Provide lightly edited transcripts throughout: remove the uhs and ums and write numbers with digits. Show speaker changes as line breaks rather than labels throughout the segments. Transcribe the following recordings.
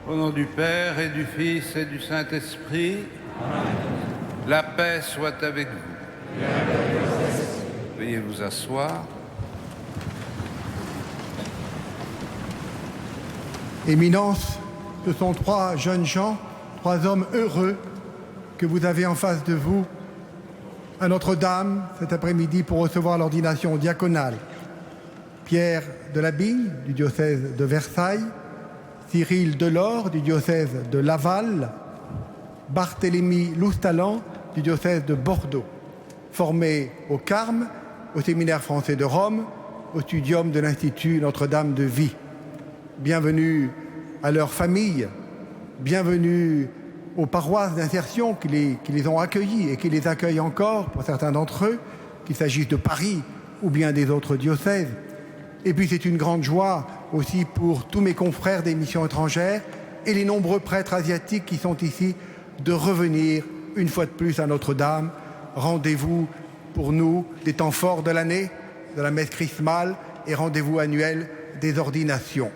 Au nom du Père et du Fils et du Saint-Esprit, la paix soit avec vous. Veuillez vous asseoir.
Éminence, ce sont 3 jeunes gens, 3 hommes heureux que vous avez en face de vous à Notre-Dame cet après-midi pour recevoir l'ordination diaconale. Pierre de Labigne, du diocèse de Versailles, Cyril Delors, du diocèse de Laval, Barthélemy Loustalan, du diocèse de Bordeaux, formés au Carme, au Séminaire français de Rome, au studium de l'Institut Notre-Dame de Vie. Bienvenue à leurs familles, bienvenue aux paroisses d'insertion qui les ont accueillis et qui les accueillent encore pour certains d'entre eux, qu'il s'agisse de Paris ou bien des autres diocèses. Et puis c'est une grande joie aussi pour tous mes confrères des missions étrangères et les nombreux prêtres asiatiques qui sont ici de revenir une fois de plus à Notre-Dame. Rendez-vous pour nous des temps forts de l'année, de la messe chrismale et rendez-vous annuel des ordinations.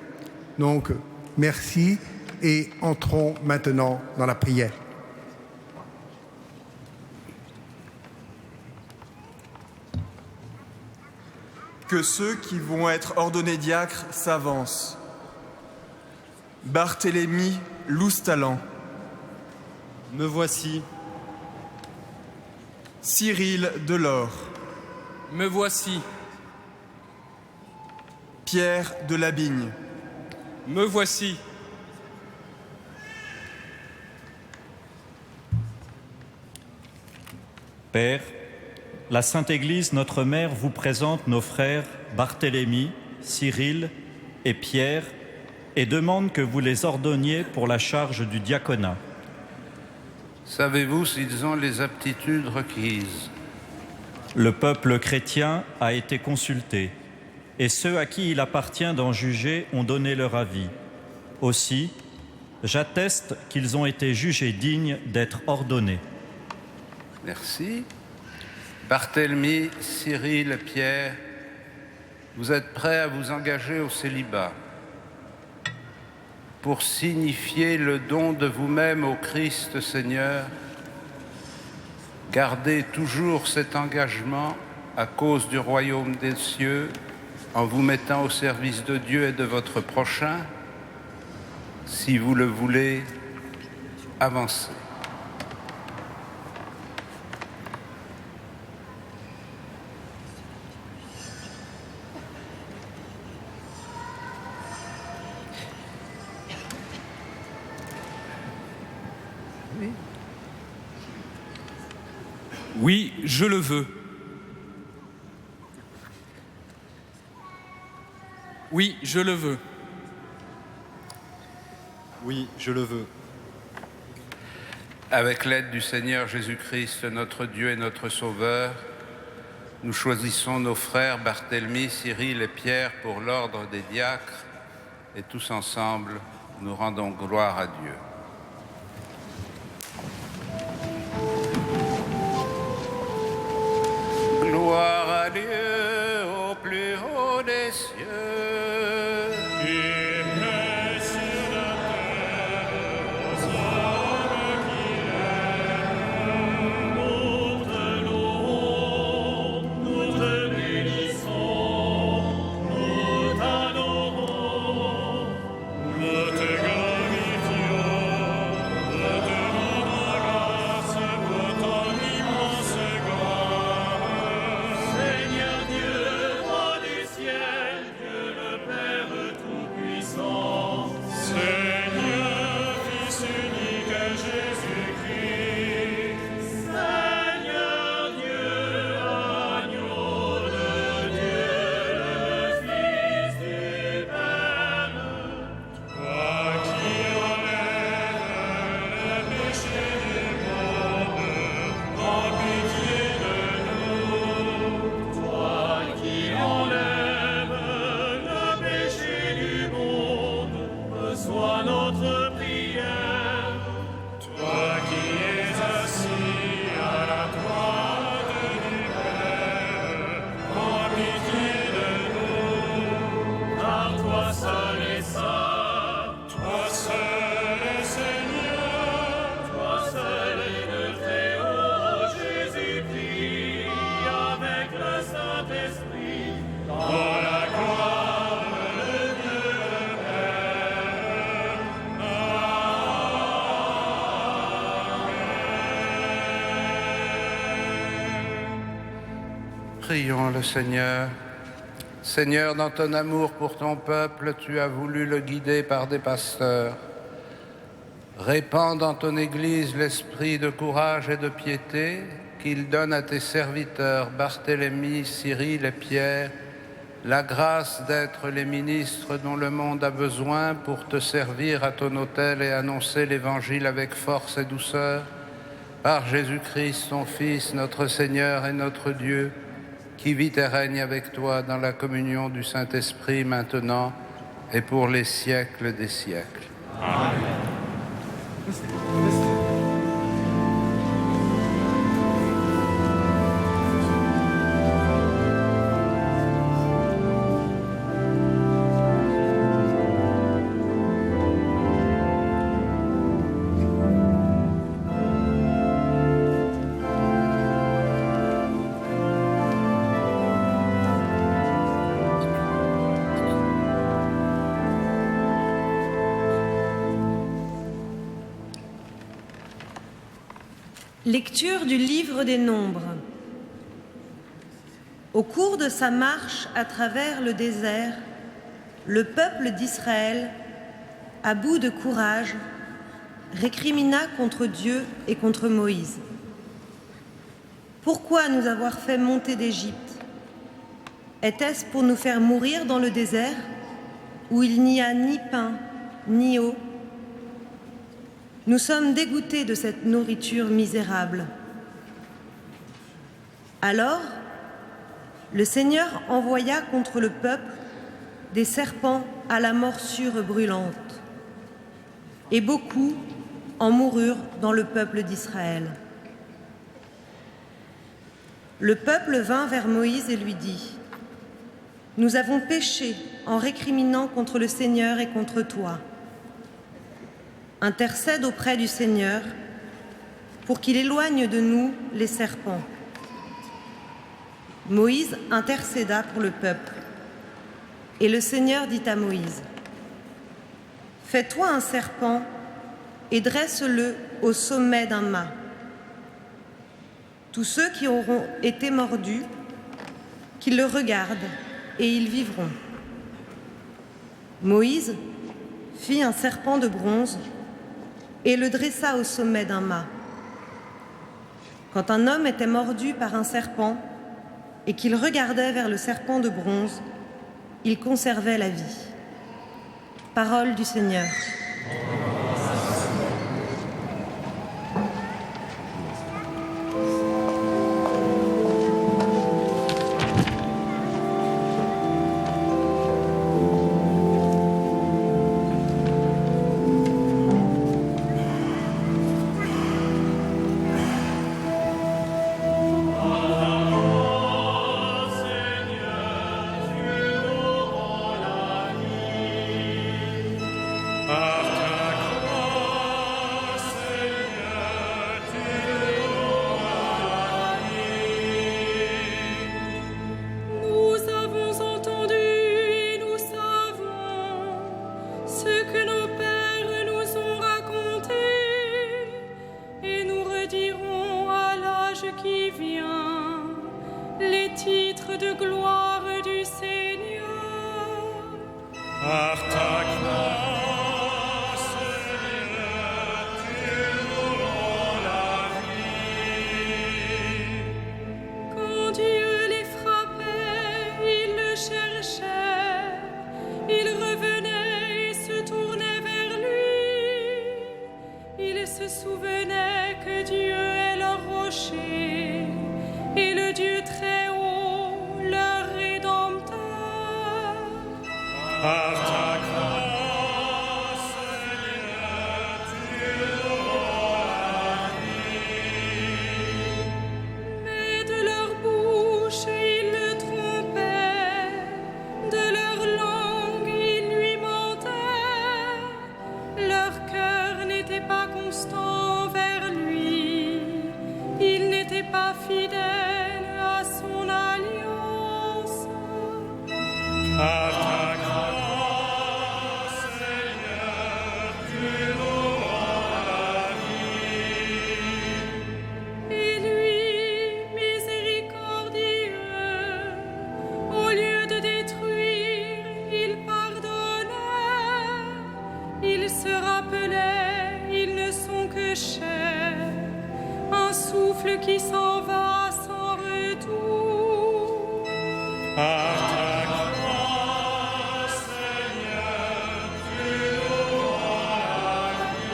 Donc, merci et entrons maintenant dans la prière.
Que ceux qui vont être ordonnés diacres s'avancent. Barthélemy Loustalan.
Me voici.
Cyril Delors.
Me voici.
Pierre de Labigne.
Me voici.
Père, la Sainte Église, notre Mère, vous présente nos frères Barthélemy, Cyril et Pierre et demande que vous les ordonniez pour la charge du diaconat.
Savez-vous s'ils ont les aptitudes requises?
Le peuple chrétien a été consulté et ceux à qui il appartient d'en juger ont donné leur avis. Aussi, j'atteste qu'ils ont été jugés dignes d'être ordonnés.
Merci. Barthélemy, Cyril, Pierre, vous êtes prêts à vous engager au célibat pour signifier le don de vous-même au Christ Seigneur. Gardez toujours cet engagement à cause du royaume des cieux en vous mettant au service de Dieu et de votre prochain. Si vous le voulez, avancez.
Oui, je le veux. Oui, je le veux.
Oui, je le veux.
Avec l'aide du Seigneur Jésus-Christ, notre Dieu et notre Sauveur, nous choisissons nos frères Barthélemy, Cyril et Pierre pour l'ordre des diacres et tous ensemble, nous rendons gloire à Dieu. Gloire à Dieu au plus haut des cieux.
Sois notre prière, toi qui es
Prions le Seigneur. Seigneur, dans ton amour pour ton peuple, tu as voulu le guider par des pasteurs. Répands dans ton Église l'esprit de courage et de piété qu'il donne à tes serviteurs Barthélemy, Cyril et Pierre la grâce d'être les ministres dont le monde a besoin pour te servir à ton autel et annoncer l'Évangile avec force et douceur. Par Jésus-Christ, ton Fils, notre Seigneur et notre Dieu, qui vit et règne avec toi dans la communion du Saint-Esprit maintenant et pour les siècles des siècles. Amen.
Lecture du livre des Nombres. Au cours de sa marche à travers le désert, le peuple d'Israël, à bout de courage, récrimina contre Dieu et contre Moïse. Pourquoi nous avoir fait monter d'Égypte? Était-ce pour nous faire mourir dans le désert, où il n'y a ni pain, ni eau? Nous sommes dégoûtés de cette nourriture misérable. Alors, le Seigneur envoya contre le peuple des serpents à la morsure brûlante, et beaucoup en moururent dans le peuple d'Israël. Le peuple vint vers Moïse et lui dit : « Nous avons péché en récriminant contre le Seigneur et contre toi. Intercède auprès du Seigneur pour qu'il éloigne de nous les serpents. » Moïse intercéda pour le peuple. Et le Seigneur dit à Moïse : « Fais-toi un serpent et dresse-le au sommet d'un mât. Tous ceux qui auront été mordus, qu'ils le regardent et ils vivront. » Moïse fit un serpent de bronze et le dressa au sommet d'un mât. Quand un homme était mordu par un serpent et qu'il regardait vers le serpent de bronze, il conservait la vie. Parole du Seigneur.
Et lui, miséricordieux, péché, un souffle qui s'en va sans retour.
À ta croix, Seigneur, tu auras la vie.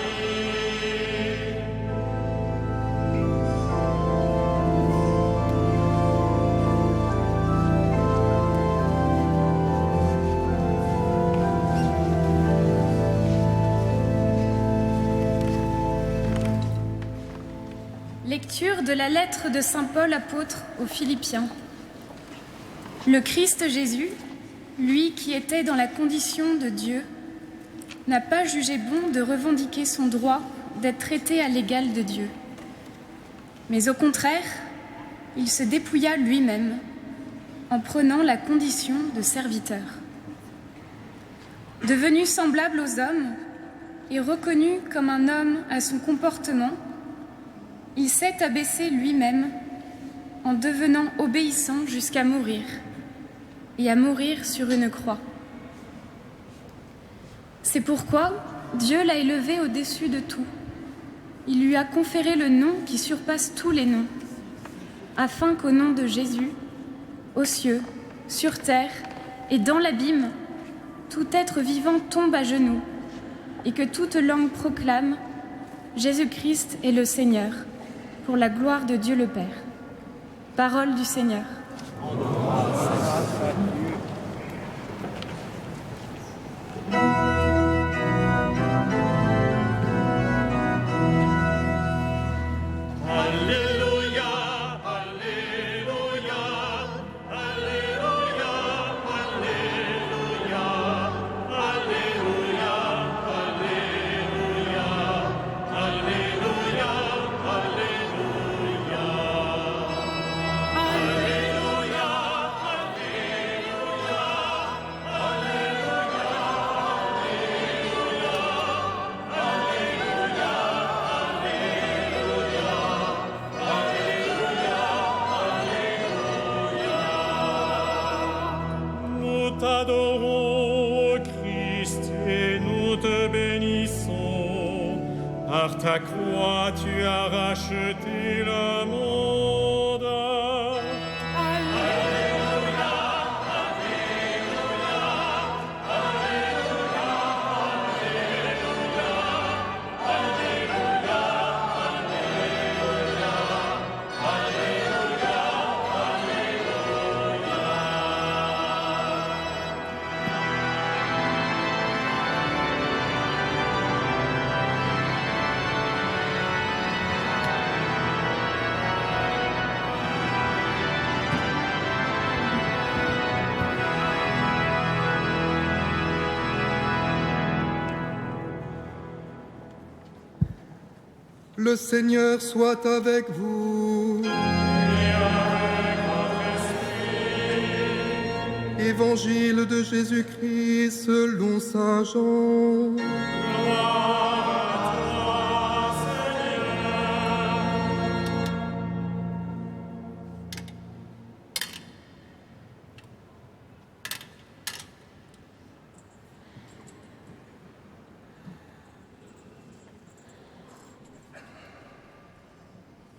Lecture de la lettre de saint Paul apôtre aux Philippiens. Le Christ Jésus, lui qui était dans la condition de Dieu, n'a pas jugé bon de revendiquer son droit d'être traité à l'égal de Dieu. Mais au contraire, il se dépouilla lui-même en prenant la condition de serviteur. Devenu semblable aux hommes et reconnu comme un homme à son comportement, il s'est abaissé lui-même en devenant obéissant jusqu'à mourir, et à mourir sur une croix. C'est pourquoi Dieu l'a élevé au-dessus de tout. Il lui a conféré le nom qui surpasse tous les noms, afin qu'au nom de Jésus, aux cieux, sur terre et dans l'abîme, tout être vivant tombe à genoux, et que toute langue proclame « Jésus-Christ est le Seigneur », pour la gloire de Dieu le Père. Parole du Seigneur.
T'adorons, ô Christ, et nous te bénissons. Par ta croix, tu as racheté le monde. Alléluia, Alléluia, Alléluia, Alléluia, Alléluia, Alléluia,
Le Seigneur soit avec vous. Évangile de Jésus-Christ selon saint Jean.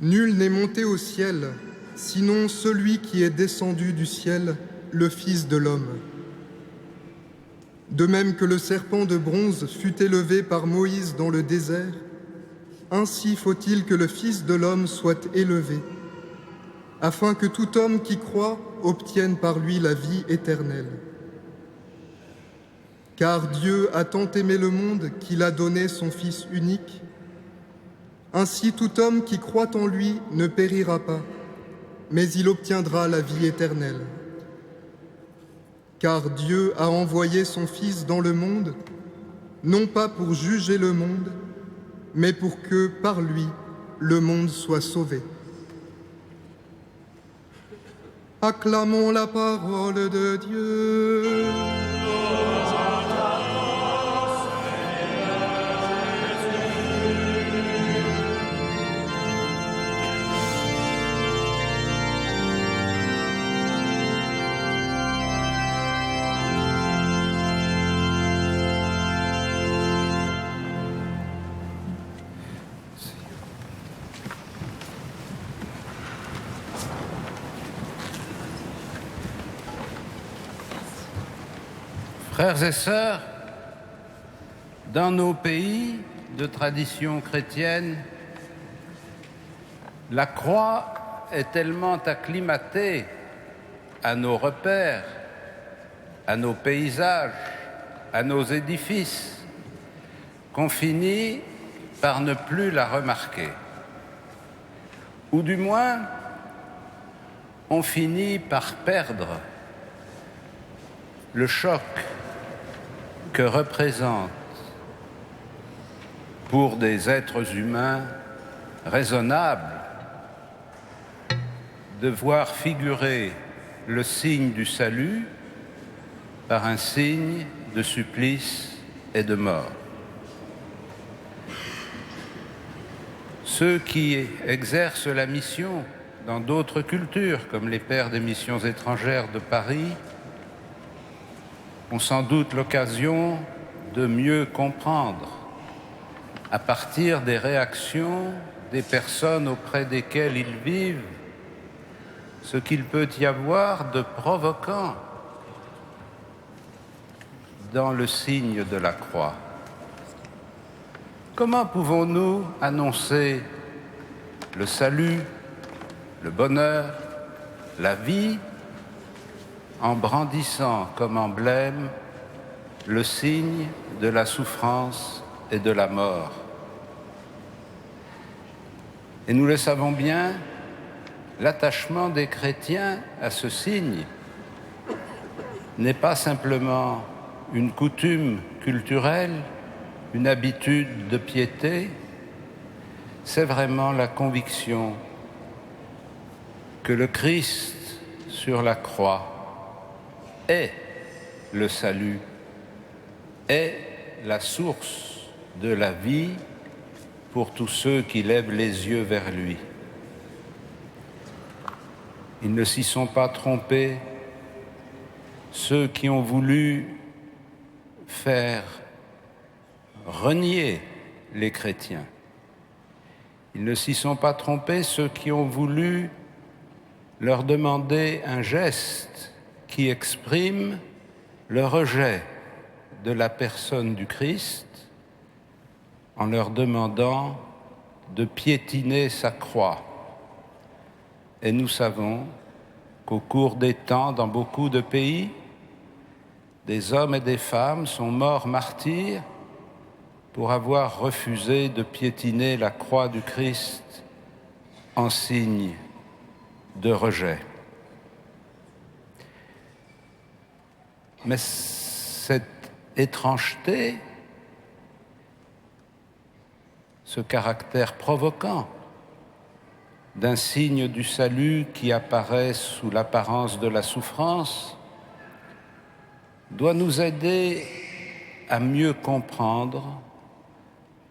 Nul n'est monté au ciel, sinon celui qui est descendu du ciel, le Fils de l'homme. De même que le serpent de bronze fut élevé par Moïse dans le désert, ainsi faut-il que le Fils de l'homme soit élevé, afin que tout homme qui croit obtienne par lui la vie éternelle. Car Dieu a tant aimé le monde qu'il a donné son Fils unique. Ainsi tout homme qui croit en lui ne périra pas, mais il obtiendra la vie éternelle. Car Dieu a envoyé son Fils dans le monde, non pas pour juger le monde, mais pour que, par lui, le monde soit sauvé. Acclamons la parole de Dieu.
Frères et sœurs, dans nos pays de tradition chrétienne, la croix est tellement acclimatée à nos repères, à nos paysages, à nos édifices, qu'on finit par ne plus la remarquer. Ou du moins, on finit par perdre le choc que représente pour des êtres humains raisonnables de voir figurer le signe du salut par un signe de supplice et de mort. Ceux qui exercent la mission dans d'autres cultures, comme les pères des missions étrangères de Paris, ont sans doute l'occasion de mieux comprendre, à partir des réactions des personnes auprès desquelles ils vivent, ce qu'il peut y avoir de provoquant dans le signe de la croix. Comment pouvons-nous annoncer le salut, le bonheur, la vie, en brandissant comme emblème le signe de la souffrance et de la mort? Et nous le savons bien, l'attachement des chrétiens à ce signe n'est pas simplement une coutume culturelle, une habitude de piété, c'est vraiment la conviction que le Christ sur la croix est le salut, est la source de la vie pour tous ceux qui lèvent les yeux vers lui. Ils ne s'y sont pas trompés, ceux qui ont voulu faire renier les chrétiens. Ils ne s'y sont pas trompés, ceux qui ont voulu leur demander un geste qui exprime le rejet de la personne du Christ en leur demandant de piétiner sa croix. Et nous savons qu'au cours des temps, dans beaucoup de pays, des hommes et des femmes sont morts martyrs pour avoir refusé de piétiner la croix du Christ en signe de rejet. Mais cette étrangeté, ce caractère provoquant d'un signe du salut qui apparaît sous l'apparence de la souffrance, doit nous aider à mieux comprendre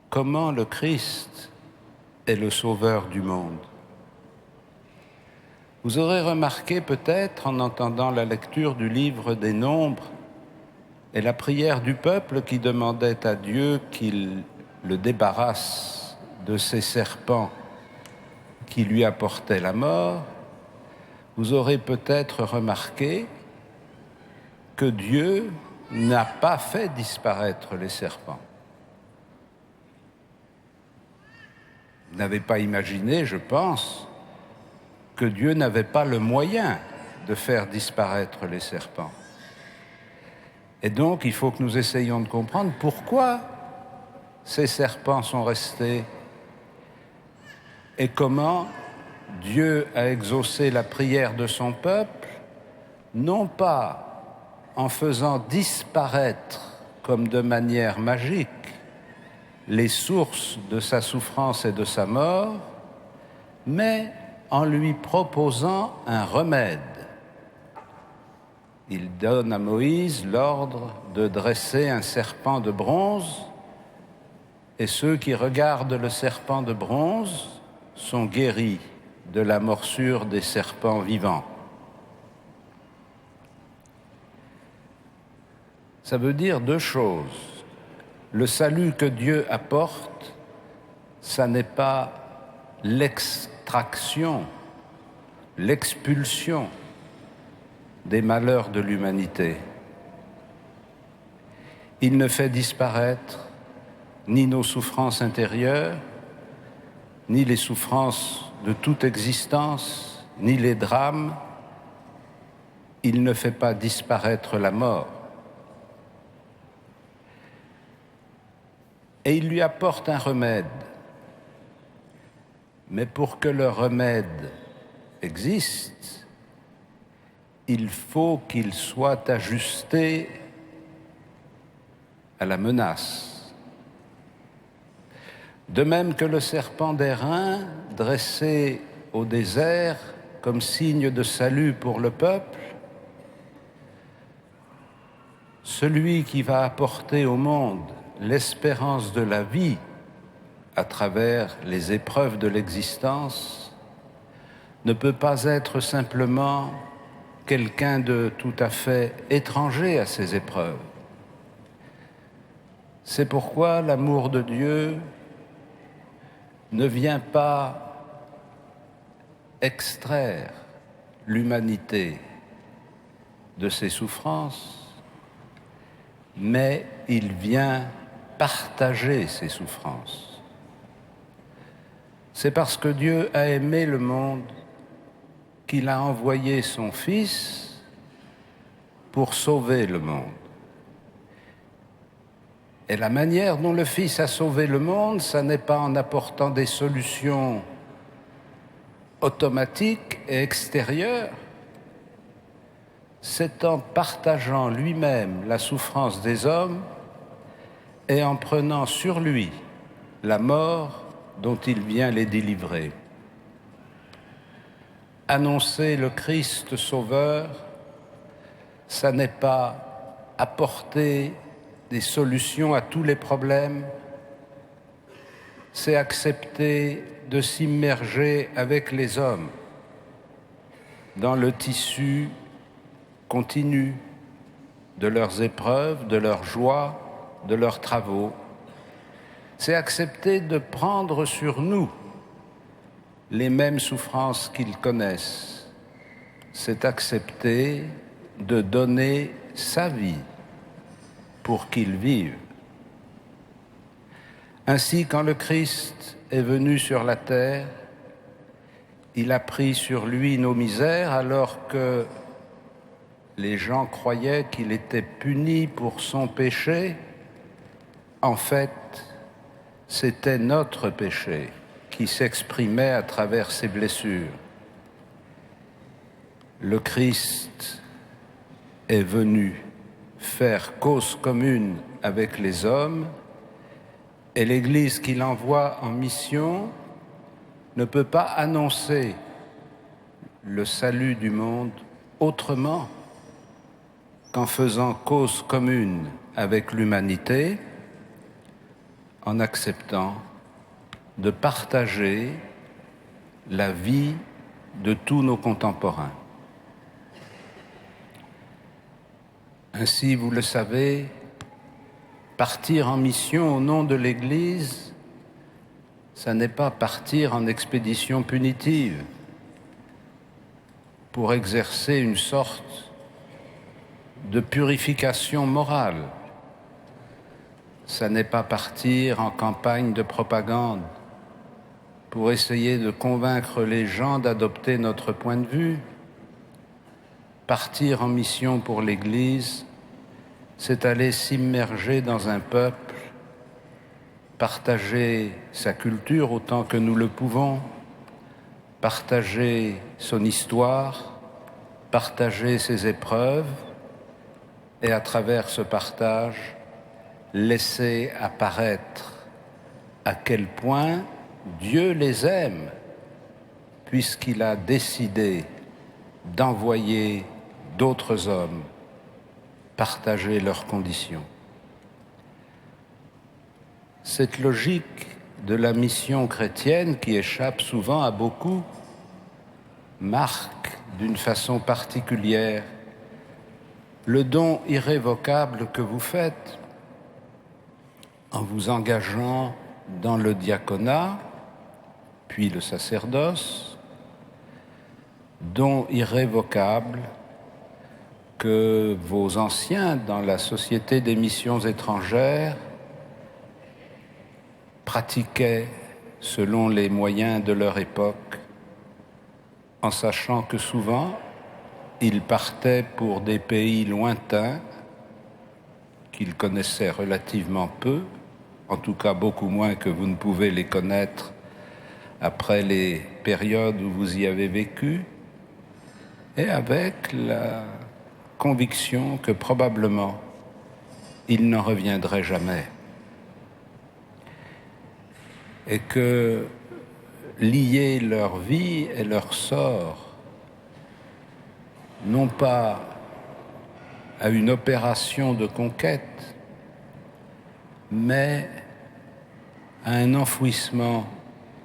comment le Christ est le sauveur du monde. Vous aurez remarqué peut-être, en entendant la lecture du livre des Nombres et la prière du peuple qui demandait à Dieu qu'il le débarrasse de ces serpents qui lui apportaient la mort, vous aurez peut-être remarqué que Dieu n'a pas fait disparaître les serpents. Vous n'avez pas imaginé, je pense, que Dieu n'avait pas le moyen de faire disparaître les serpents. Et donc, il faut que nous essayions de comprendre pourquoi ces serpents sont restés et comment Dieu a exaucé la prière de son peuple, non pas en faisant disparaître comme de manière magique les sources de sa souffrance et de sa mort, mais en lui proposant un remède. Il donne à Moïse l'ordre de dresser un serpent de bronze, et ceux qui regardent le serpent de bronze sont guéris de la morsure des serpents vivants. Ça veut dire deux choses. Le salut que Dieu apporte, ça n'est pas l'extraction, l'expulsion des malheurs de l'humanité. Il ne fait disparaître ni nos souffrances intérieures, ni les souffrances de toute existence, ni les drames. Il ne fait pas disparaître la mort. Et il lui apporte un remède. Mais pour que le remède existe, il faut qu'il soit ajusté à la menace. De même que le serpent d'airain, dressé au désert comme signe de salut pour le peuple, celui qui va apporter au monde l'espérance de la vie à travers les épreuves de l'existence ne peut pas être simplement quelqu'un de tout à fait étranger à ces épreuves. C'est pourquoi l'amour de Dieu ne vient pas extraire l'humanité de ses souffrances, mais il vient partager ses souffrances. C'est parce que Dieu a aimé le monde qu'il a envoyé son Fils pour sauver le monde. Et la manière dont le Fils a sauvé le monde, ça n'est pas en apportant des solutions automatiques et extérieures, c'est en partageant lui-même la souffrance des hommes et en prenant sur lui la mort dont il vient les délivrer. Annoncer le Christ Sauveur, ça n'est pas apporter des solutions à tous les problèmes, c'est accepter de s'immerger avec les hommes dans le tissu continu de leurs épreuves, de leurs joies, de leurs travaux. C'est accepter de prendre sur nous les mêmes souffrances qu'ils connaissent. C'est accepter de donner sa vie pour qu'ils vivent. Ainsi, quand le Christ est venu sur la terre, il a pris sur lui nos misères alors que les gens croyaient qu'il était puni pour son péché. En fait, c'était notre péché qui s'exprimait à travers ses blessures. Le Christ est venu faire cause commune avec les hommes et l'Église qu'il envoie en mission ne peut pas annoncer le salut du monde autrement qu'en faisant cause commune avec l'humanité, en acceptant de partager la vie de tous nos contemporains. Ainsi, vous le savez, partir en mission au nom de l'Église, ça n'est pas partir en expédition punitive pour exercer une sorte de purification morale. Ça n'est pas partir en campagne de propagande pour essayer de convaincre les gens d'adopter notre point de vue. Partir en mission pour l'Église, c'est aller s'immerger dans un peuple, partager sa culture autant que nous le pouvons, partager son histoire, partager ses épreuves, et à travers ce partage, laisser apparaître à quel point Dieu les aime, puisqu'il a décidé d'envoyer d'autres hommes partager leurs conditions. Cette logique de la mission chrétienne, qui échappe souvent à beaucoup, marque d'une façon particulière le don irrévocable que vous faites en vous engageant dans le diaconat, puis le sacerdoce, don irrévocable que vos anciens dans la Société des missions étrangères pratiquaient selon les moyens de leur époque, en sachant que souvent, ils partaient pour des pays lointains qu'ils connaissaient relativement peu, en tout cas beaucoup moins que vous ne pouvez les connaître après les périodes où vous y avez vécu, et avec la conviction que probablement ils n'en reviendraient jamais. Et que lier leur vie et leur sort, non pas à une opération de conquête, mais à un enfouissement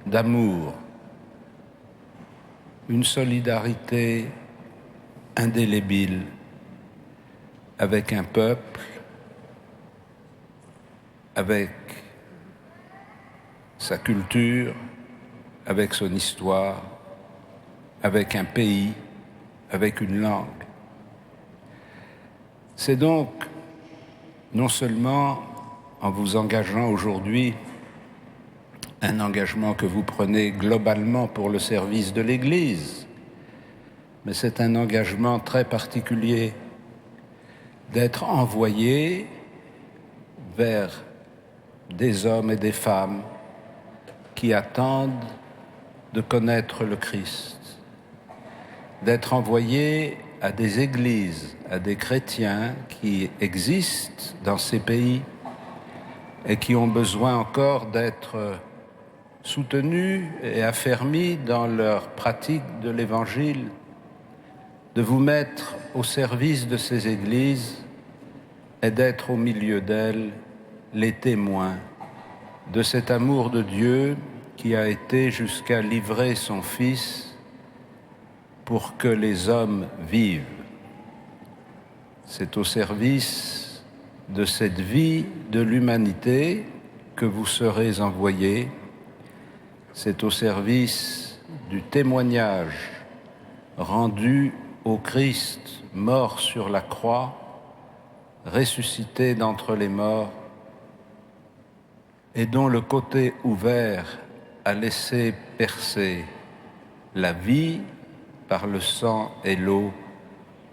d'amour, une solidarité indélébile avec un peuple, avec sa culture, avec son histoire, avec un pays, avec une langue. C'est donc non seulement en vous engageant aujourd'hui un engagement que vous prenez globalement pour le service de l'Église, mais c'est un engagement très particulier d'être envoyé vers des hommes et des femmes qui attendent de connaître le Christ, d'être envoyé à des églises, à des chrétiens qui existent dans ces pays et qui ont besoin encore d'être soutenus et affermis dans leur pratique de l'Évangile, de vous mettre au service de ces églises et d'être au milieu d'elles les témoins de cet amour de Dieu qui a été jusqu'à livrer son Fils pour que les hommes vivent. C'est au service de cette vie de l'humanité que vous serez envoyés. C'est au service du témoignage rendu au Christ mort sur la croix, ressuscité d'entre les morts, et dont le côté ouvert a laissé percer la vie par le sang et l'eau,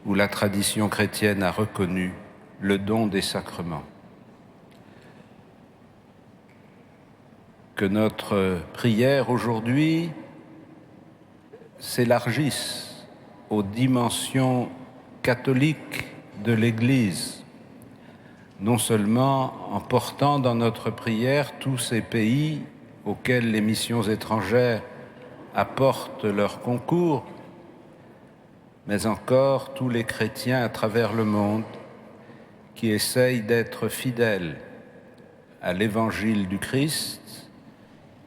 où la tradition chrétienne a reconnu le don des sacrements. Que notre prière aujourd'hui s'élargisse aux dimensions catholiques de l'Église, non seulement en portant dans notre prière tous ces pays auxquels les missions étrangères apportent leur concours, mais encore tous les chrétiens à travers le monde qui essayent d'être fidèles à l'évangile du Christ,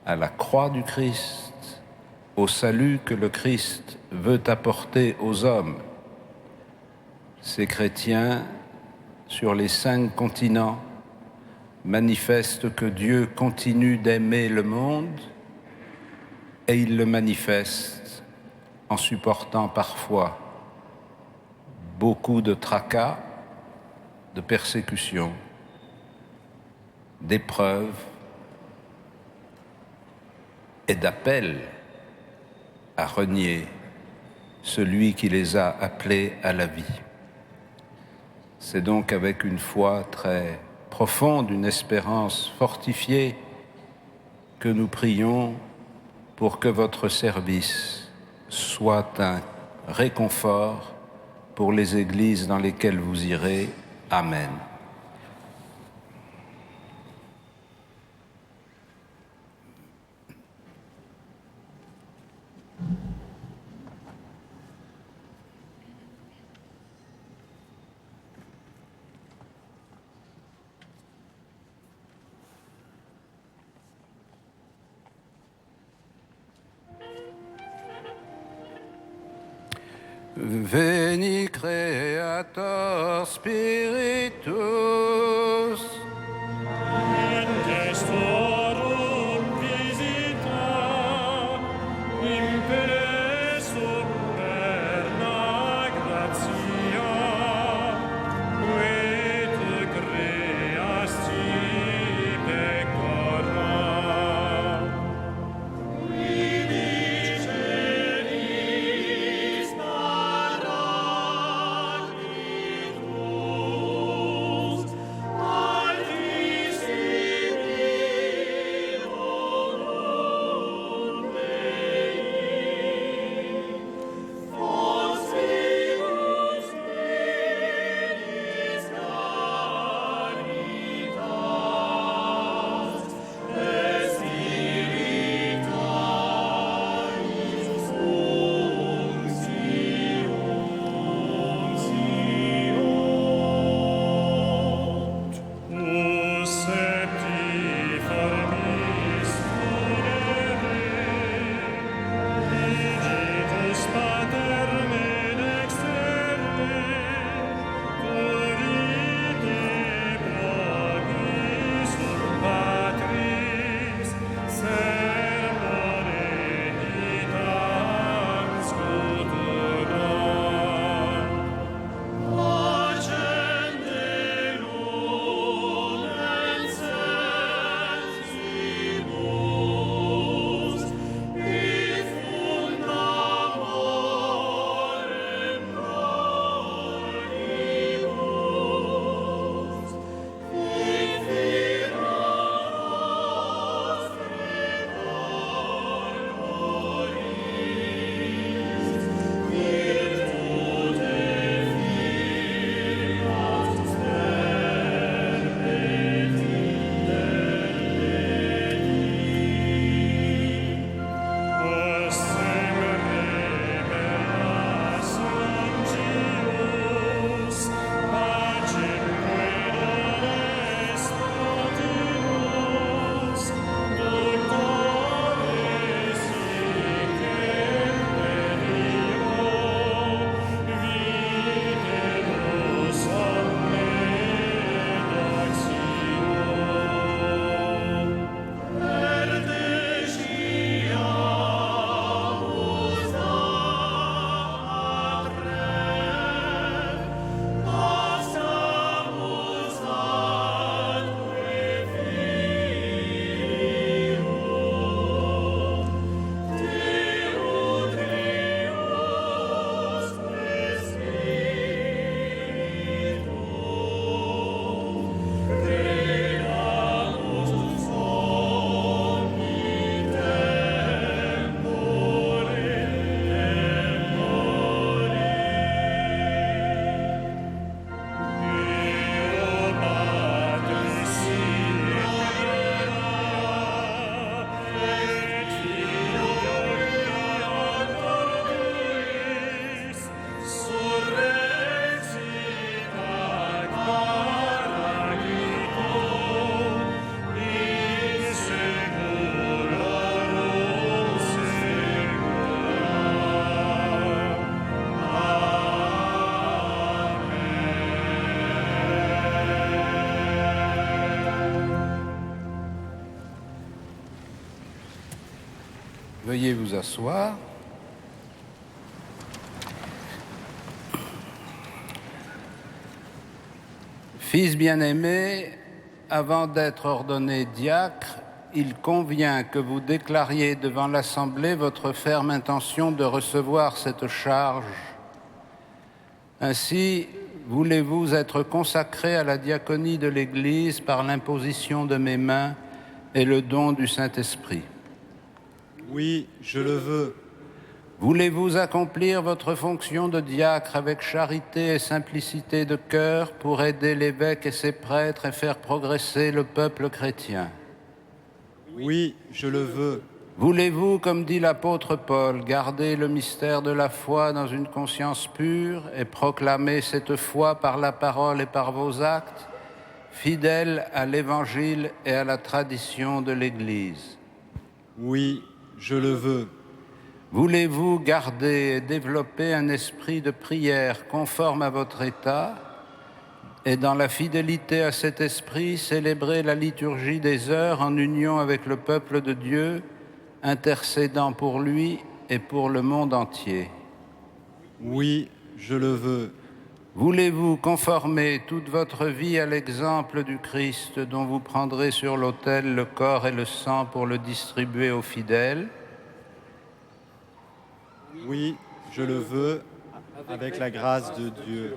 à la croix du Christ, au salut que le Christ veut apporter aux hommes. Ces chrétiens, sur les 5 continents, manifestent que Dieu continue d'aimer le monde, et il le manifeste en supportant parfois beaucoup de tracas, de persécutions, d'épreuves et d'appels à renier celui qui les a appelés à la vie. C'est donc avec une foi très profonde, une espérance fortifiée, que nous prions pour que votre service soit un réconfort pour les églises dans lesquelles vous irez. Amen. Veni Creator Spiritus,
Gestorum visita, impelesum perna gratia,
Veuillez vous asseoir. Fils bien-aimé, avant d'être ordonné diacre, il convient que vous déclariez devant l'Assemblée votre ferme intention de recevoir cette charge. Ainsi, voulez-vous être consacré à la diaconie de l'Église par l'imposition de mes mains et le don du Saint-Esprit?
Oui, je le veux.
Voulez-vous accomplir votre fonction de diacre avec charité et simplicité de cœur pour aider l'évêque et ses prêtres et faire progresser le peuple chrétien?
Oui, je le veux.
Voulez-vous, comme dit l'apôtre Paul, garder le mystère de la foi dans une conscience pure et proclamer cette foi par la parole et par vos actes, fidèles à l'Évangile et à la tradition de l'Église?
Oui, je le veux.
Voulez-vous garder et développer un esprit de prière conforme à votre état et dans la fidélité à cet esprit célébrer la liturgie des heures en union avec le peuple de Dieu, intercédant pour lui et pour le monde entier?
Oui, je le veux.
Voulez-vous conformer toute votre vie à l'exemple du Christ dont vous prendrez sur l'autel le corps et le sang pour le distribuer aux fidèles?
Oui, je le veux, avec la grâce de Dieu.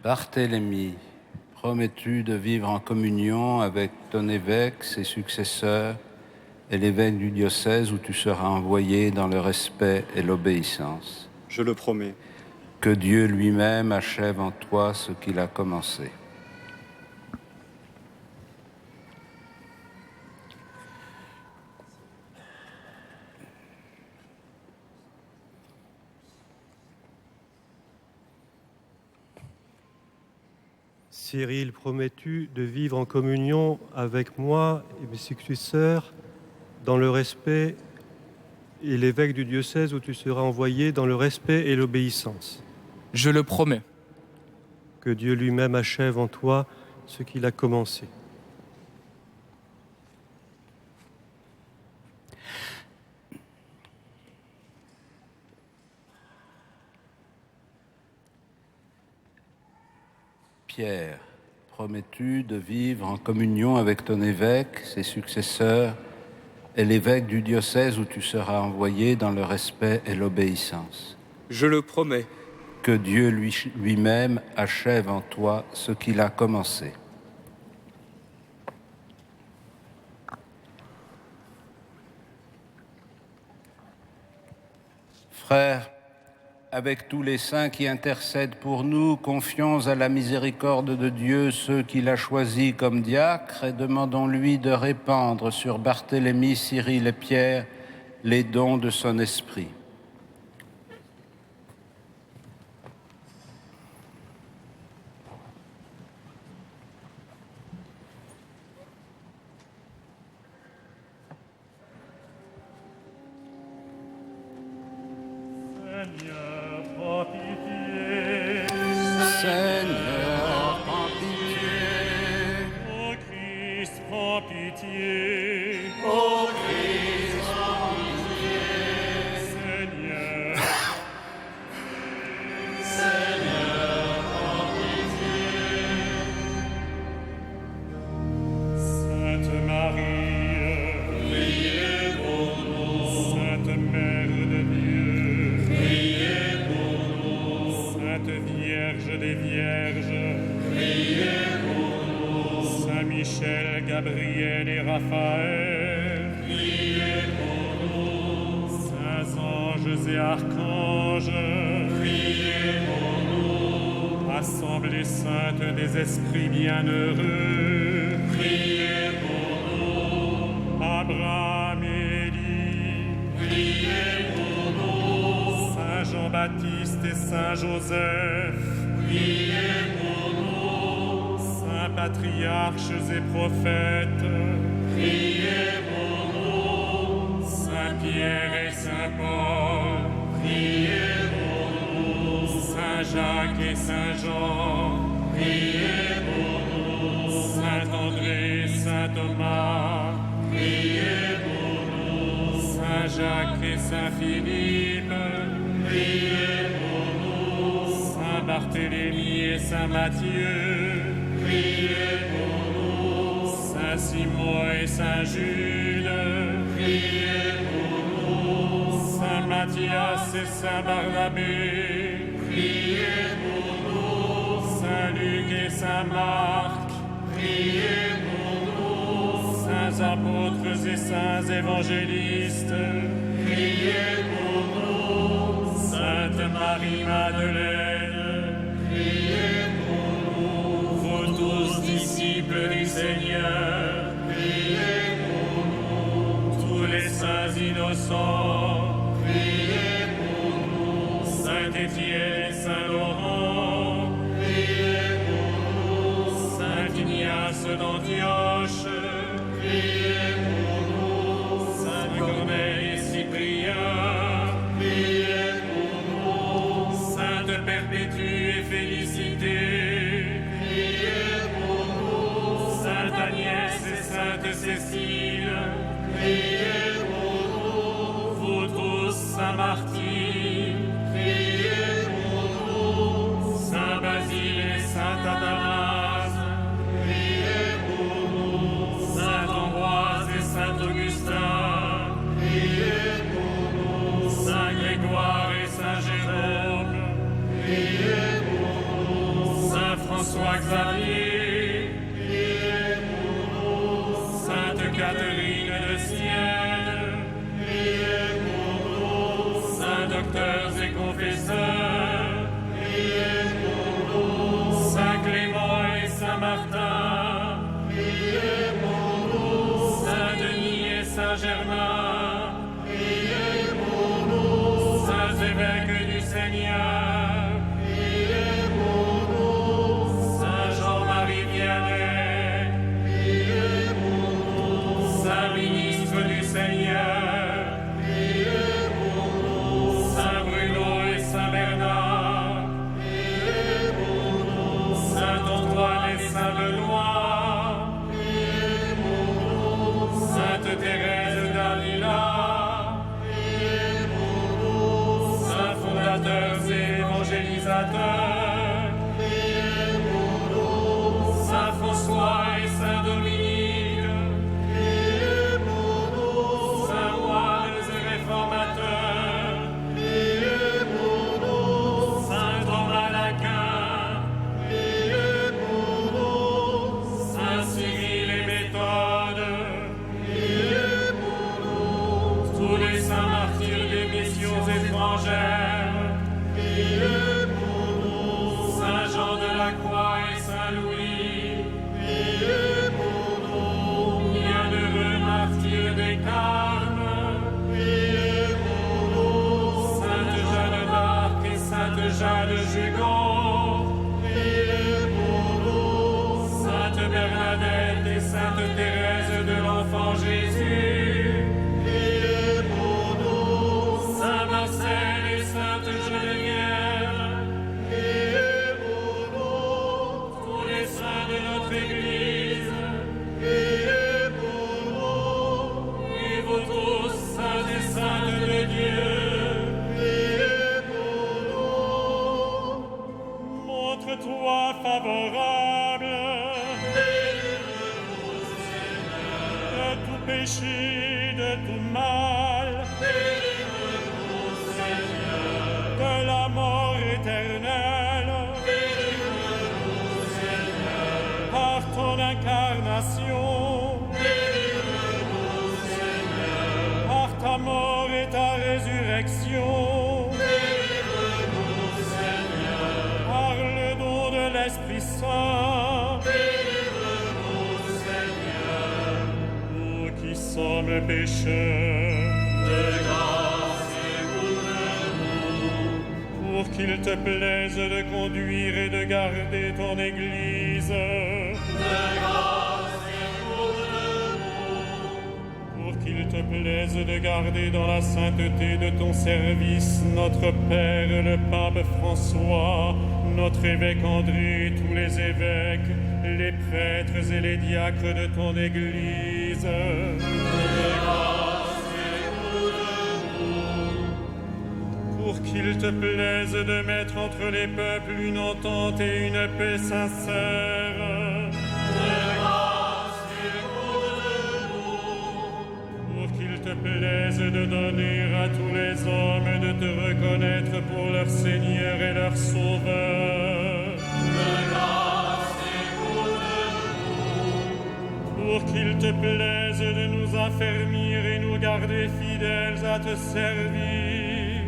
Barthélemy, promets-tu de vivre en communion avec ton évêque, ses successeurs et l'évêque du diocèse où tu seras envoyé dans le respect et l'obéissance?
Je le promets.
Que Dieu lui-même achève en toi ce qu'il a commencé.
Cyril, promets-tu de vivre en communion avec moi et mes successeurs dans le respect et l'évêque du diocèse où tu seras envoyé dans le respect et l'obéissance?
Je le promets.
Que Dieu lui-même achève en toi ce qu'il a commencé.
Pierre, promets-tu de vivre en communion avec ton évêque, ses successeurs et l'évêque du diocèse où tu seras envoyé dans le respect et l'obéissance?
Je le promets.
Que Dieu lui-même achève en toi ce qu'il a commencé. Frères, avec tous les saints qui intercèdent pour nous, confions à la miséricorde de Dieu ceux qu'il a choisis comme diacres et demandons-lui de répandre sur Barthélemy, Cyril et Pierre les dons de son esprit. Seigneur, prends pitié.
Ô Christ, prends pitié.
Ô Christ, prends
pitié. Seigneur.
Seigneur, prends pitié.
Sainte Marie, priez pour nous. Sainte Mère de Dieu, priez pour nous. Sainte Vierge des Vierges, priez pour nous. Saint Michel, Gabriel et Raphaël, priez pour nous. Saints anges et archanges, priez pour nous. Assemblée sainte des esprits bienheureux, priez pour nous. Abraham et Élie, priez pour nous. Saint Jean-Baptiste et Saint Joseph, priez pour nous. Saints patriarches et prophètes, priez pour nous. Saint Pierre Pierre et Saint Paul, priez pour nous. Saint Jacques et Saint Jean, priez pour nous. Saint André, Saint Thomas, priez pour nous. Saint Jacques et Saint Philippe, priez pour nous. Saint Barthélemy et Saint Matthieu, priez pour nous. Saint Simon et Saint Jude, priez pour nous. Saint Matthias et Saint Barnabé, priez pour nous. Saint Luc et Saint Marc, priez pour nous. Saints apôtres et saints évangélistes, priez pour nous. Sainte Marie-Madeleine, priez pour nous. Vous tous disciples du Seigneur, priez pour nous. Tous les saints innocents, priez pour nous. Saint Étienne et Saint Laurent, priez pour nous. Saint Ignace d'Antioche, priez pour nous. Saint Corneille et Cyprien, priez pour nous. Sainte Perpétue et Félicité, priez pour nous. Sainte Agnès et Sainte Cécile, priez pour nous. Vous tous, Saint Martin, priez pour nous. Saint Basile et Saint Athanase, priez pour nous. Saint Ambroise et Saint Augustin, priez pour nous. Saint Grégoire et Saint Jérôme, priez pour nous. Saint François Xavier, priez pour nous. Sainte Catherine de Sienne, priez pour nous. Saint docteurs et confesseurs, priez pour nous. Saint Clément et Saint Martin, priez pour nous. Saint Denis et Saint Germain, priez pour nous. Saints évêques du Seigneur, priez pour nous. Saint Jean-Marie Vianney, priez pour nous. Saint ministre du Seigneur, priez pour nous. Saint Bruno et Saint Bernard, priez pour nous. Saint Antoine et Saint Benoît, priez pour nous. Sainte Thérèse d'Avila, priez pour nous. Saints fondateurs et évangélisateurs, priez pour nous. Saint François et Saint Dominique, priez pour nous. Saints moines et réformateurs, priez pour nous. Saint Thomas d'Aquin, priez pour nous. Saint Cyril et Méthode, priez pour nous. Tous les saints martyrs des missions étrangères, priez pour nous. Saint Jean de la Croix et Saint Louis, priez pour nous. Bienheureux martyrs des Carmes, priez pour nous. Sainte Jeanne d'Arc et Sainte Jeanne Jugon, priez pour nous. Sainte Bernadette et Sainte Thérèse de l'Enfant Jésus, priez pour nous. Saint Marcel et Sainte Geneviève, priez pour nous. Tous les saints de notre Église, priez pour nous. Et vous tous, saints et saintes de Dieu, priez pour nous. Montre-toi favorable de tout péché, de tout mal, de la mort éternelle, par ton incarnation, par ta mort et ta résurrection, par le don de l'Esprit Saint, nous qui sommes pécheurs, de grâce écoute-nous, pour qu'il te plaise de conduire et de garder ton Église, de grâce écoute-nous, pour qu'il te plaise de garder dans la sainteté de ton service notre Père le Pape François, notre évêque André, tous les évêques, les prêtres et les diacres de ton Église. Pour qu'il te plaise de mettre entre les peuples une entente et une paix sincère. Pour qu'il te plaise de donner à tous les hommes de te reconnaître pour leur Seigneur et leur Sauveur. Pour qu'il te plaise de nous affermir et nous garder fidèles à te servir.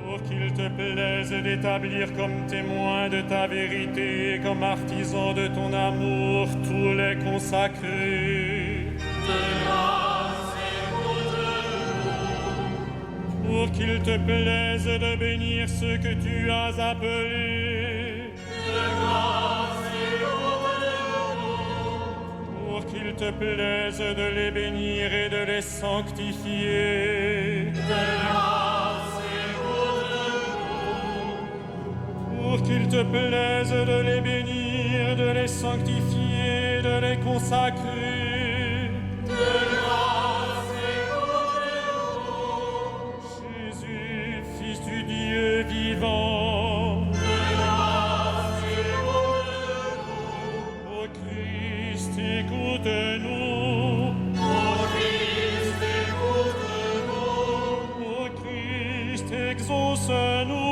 Pour qu'il te plaise d'établir comme témoins de ta vérité et comme artisans de ton amour tous les consacrés. Pour qu'il te plaise de bénir ceux que tu as appelés. Pour qu'il te plaise de les bénir et de les sanctifier. Pour qu'il te plaise de les bénir, de les sanctifier, de les consacrer. Jésus, Fils du Dieu vivant. Ô Christ, écoute-nous. Ô Christ, exauce-nous.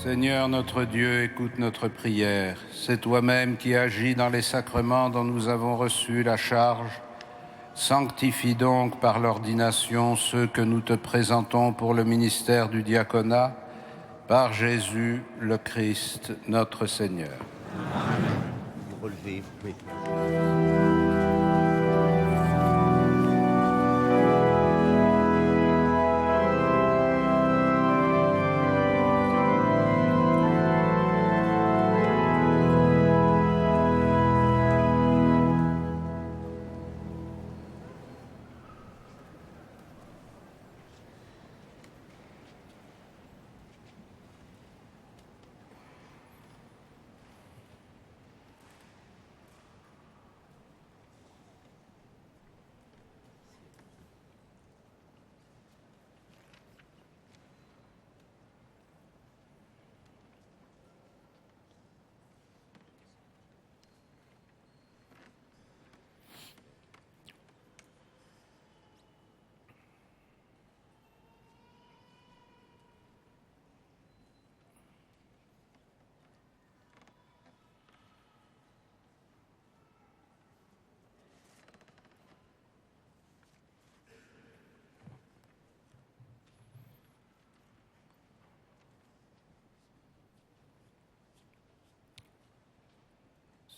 Seigneur notre Dieu, écoute notre prière. C'est toi-même qui agis dans les sacrements dont nous avons reçu la charge. Sanctifie donc par l'ordination ceux que nous te présentons pour le ministère du diaconat, par Jésus le Christ, notre Seigneur.
Vous relevez, vous pouvez.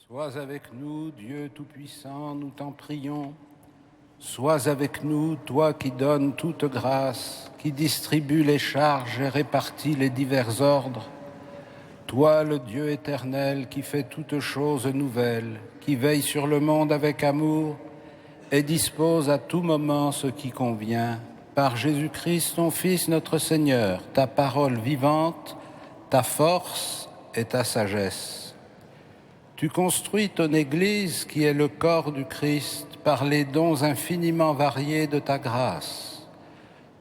Sois avec nous, Dieu Tout-Puissant, nous t'en prions. Sois avec nous, toi qui donnes toute grâce, qui distribue les charges et répartit les divers ordres. Toi, le Dieu éternel, qui fait toutes choses nouvelles, qui veille sur le monde avec amour et dispose à tout moment ce qui convient, par Jésus-Christ, ton Fils, notre Seigneur, ta parole vivante, ta force et ta sagesse. Tu construis ton Église, qui est le corps du Christ, par les dons infiniment variés de ta grâce.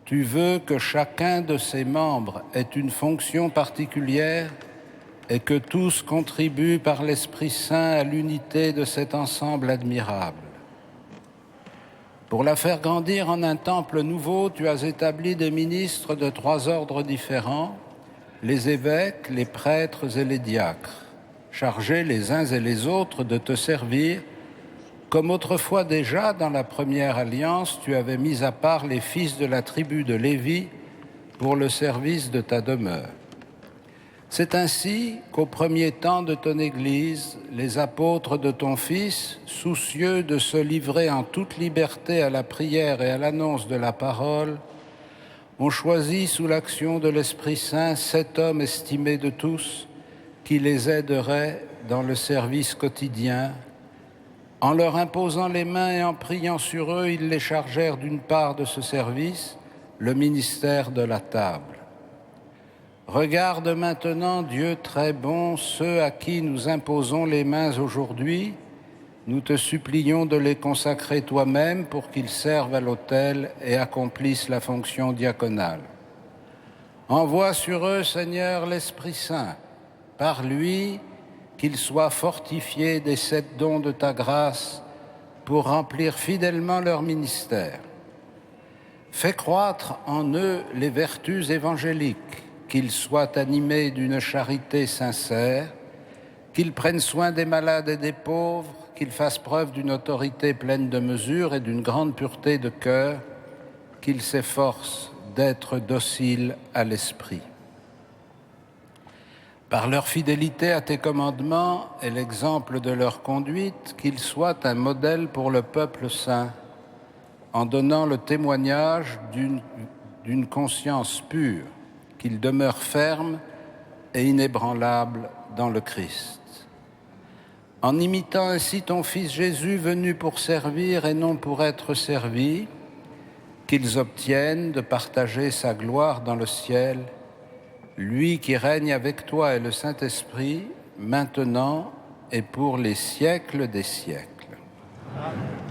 Tu veux que chacun de ses membres ait une fonction particulière et que tous contribuent par l'Esprit Saint à l'unité de cet ensemble admirable. Pour la faire grandir en un temple nouveau, tu as établi des ministres de 3 ordres différents, les évêques, les prêtres et les diacres, chargés les uns et les autres de te servir, comme autrefois déjà dans la première alliance, tu avais mis à part les fils de la tribu de Lévi pour le service de ta demeure. C'est ainsi qu'au premier temps de ton Église, les apôtres de ton Fils, soucieux de se livrer en toute liberté à la prière et à l'annonce de la parole, ont choisi sous l'action de l'Esprit Saint 7 hommes estimés de tous qui les aideraient dans le service quotidien. En leur imposant les mains et en priant sur eux, ils les chargèrent d'une part de ce service, le ministère de la table. Regarde maintenant, Dieu très bon, ceux à qui nous imposons les mains aujourd'hui. Nous te supplions de les consacrer toi-même pour qu'ils servent à l'autel et accomplissent la fonction diaconale. Envoie sur eux, Seigneur, l'Esprit Saint. Par lui, qu'ils soient fortifiés des 7 dons de ta grâce pour remplir fidèlement leur ministère. Fais croître en eux les vertus évangéliques, qu'ils soient animés d'une charité sincère, qu'ils prennent soin des malades et des pauvres, qu'ils fassent preuve d'une autorité pleine de mesure et d'une grande pureté de cœur, qu'ils s'efforcent d'être dociles à l'esprit. Par leur fidélité à tes commandements et l'exemple de leur conduite, qu'ils soient un modèle pour le peuple saint, en donnant le témoignage d'une conscience pure, qu'ils demeurent fermes et inébranlables dans le Christ. En imitant ainsi ton Fils Jésus, venu pour servir et non pour être servi, qu'ils obtiennent de partager sa gloire dans le ciel, lui qui règne avec toi et le Saint-Esprit, maintenant et pour les siècles des siècles. Amen.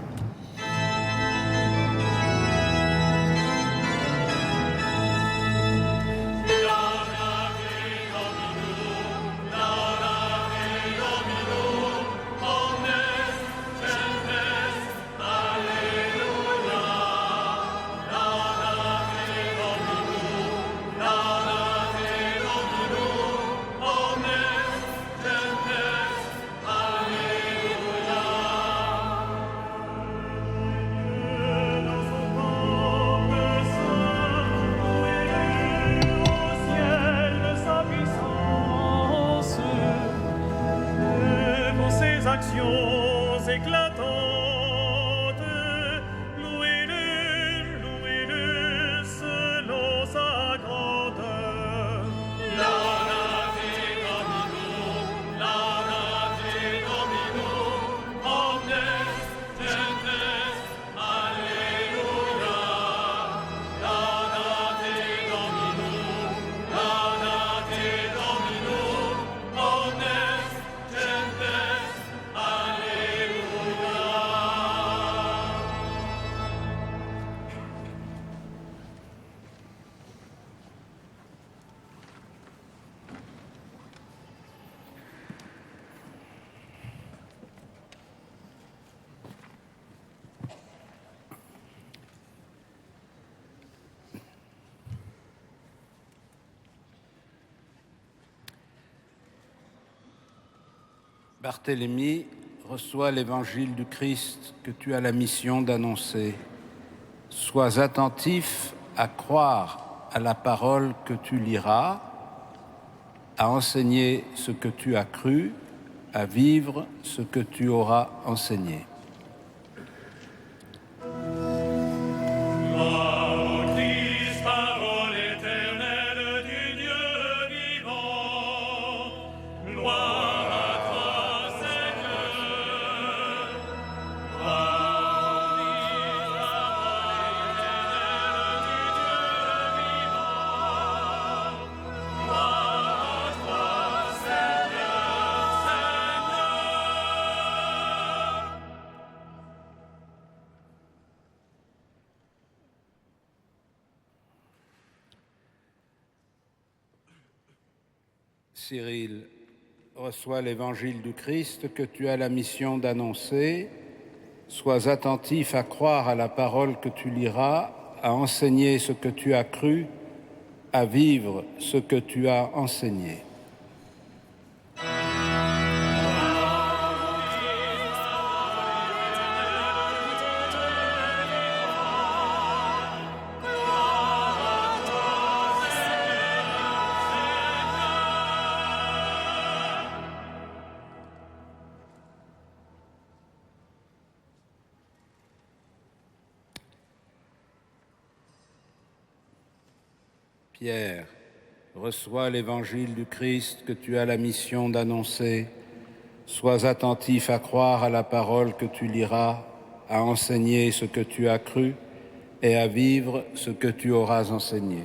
Barthélemy, reçois l'évangile du Christ que tu as la mission d'annoncer. Sois attentif à croire à la parole que tu liras, à enseigner ce que tu as cru, à vivre ce que tu auras enseigné. Cyril, reçois l'évangile du Christ que tu as la mission d'annoncer. Sois attentif à croire à la parole que tu liras, à enseigner ce que tu as cru, à vivre ce que tu as enseigné. Pierre, reçois l'évangile du Christ que tu as la mission d'annoncer. Sois attentif à croire à la parole que tu liras, à enseigner ce que tu as cru et à vivre ce que tu auras enseigné.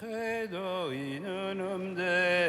Credo in unum Deum.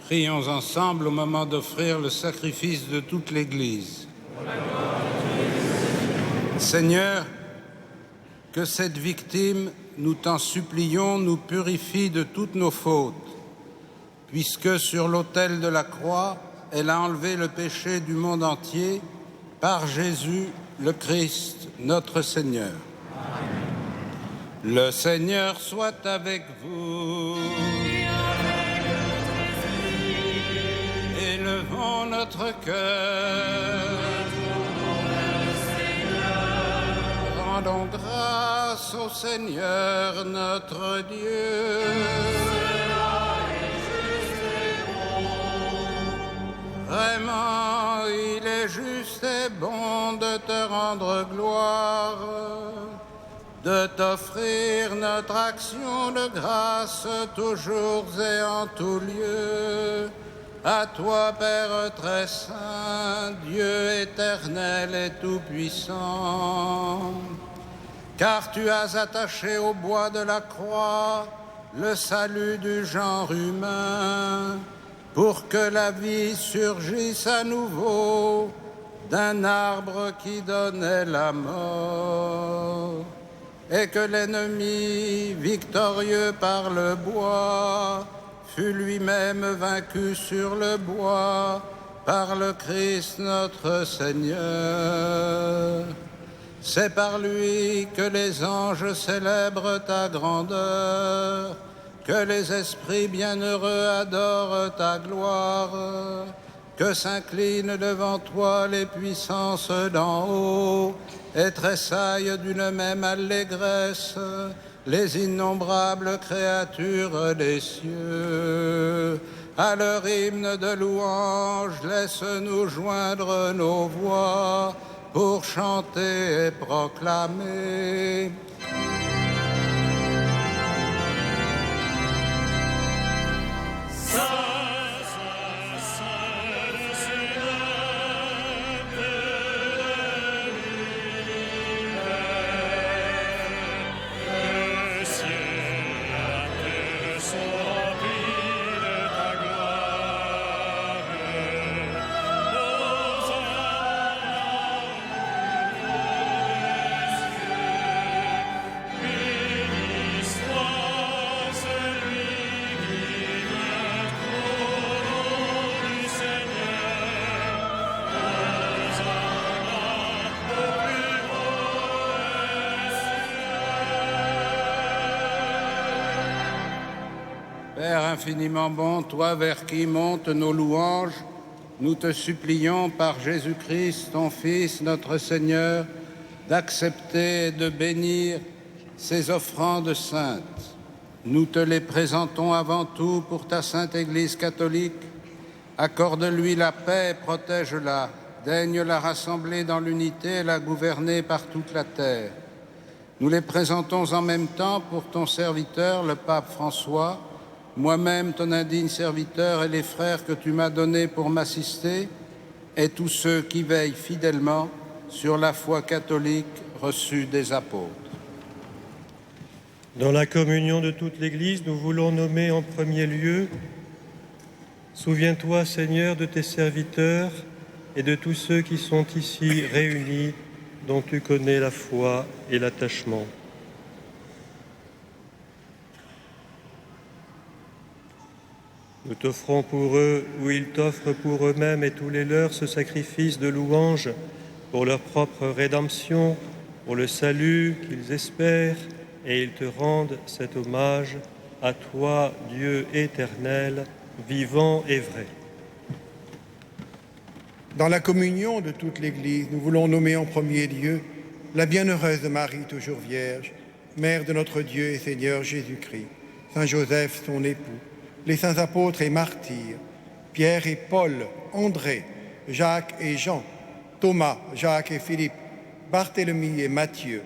Prions ensemble au moment d'offrir le sacrifice de toute l'Église. Seigneur, que cette victime, nous t'en supplions, nous purifie de toutes nos fautes, puisque sur l'autel de la croix, elle a enlevé le péché du monde entier par Jésus, le Christ, notre Seigneur. Amen. Le Seigneur soit avec vous. Élevons notre cœur. Rendons grâce au Seigneur notre Dieu. Vraiment, il est juste et bon de te rendre gloire, de t'offrir notre action de grâce toujours et en tout lieu. À toi, Père très saint, Dieu éternel et tout-puissant, car tu as attaché au bois de la croix le salut du genre humain, pour que la vie surgisse à nouveau d'un arbre qui donnait la mort, et que l'ennemi, victorieux par le bois, fut lui-même vaincu sur le bois par le Christ notre Seigneur. C'est par lui que les anges célèbrent ta grandeur, que les esprits bienheureux adorent ta gloire, que s'inclinent devant toi les puissances d'en haut et tressaillent d'une même allégresse les innombrables créatures des cieux. À leur hymne de louange, laisse-nous joindre nos voix pour chanter et proclamer. Père infiniment bon, toi vers qui montent nos louanges, nous te supplions par Jésus-Christ, ton Fils, notre Seigneur, d'accepter et de bénir ces offrandes saintes. Nous te les présentons avant tout pour ta sainte Église catholique. Accorde-lui la paix, protège-la, daigne la rassembler dans l'unité et la gouverner par toute la terre. Nous les présentons en même temps pour ton serviteur, le pape François, moi-même, ton indigne serviteur, et les frères que tu m'as donnés pour m'assister, et tous ceux qui veillent fidèlement sur la foi catholique reçue des apôtres.
Dans la communion de toute l'Église, nous voulons nommer en premier lieu, souviens-toi, Seigneur, de tes serviteurs et de tous ceux qui sont ici réunis, dont tu connais la foi et l'attachement. Nous t'offrons pour eux, ou ils t'offrent pour eux-mêmes et tous les leurs, ce sacrifice de louange pour leur propre rédemption, pour le salut qu'ils espèrent, et ils te rendent cet hommage à toi, Dieu éternel, vivant et vrai.
Dans la communion de toute l'Église, nous voulons nommer en premier lieu la bienheureuse Marie, toujours vierge, mère de notre Dieu et Seigneur Jésus-Christ, Saint Joseph, son époux, les saints apôtres et martyrs, Pierre et Paul, André, Jacques et Jean, Thomas, Jacques et Philippe, Barthélemy et Matthieu,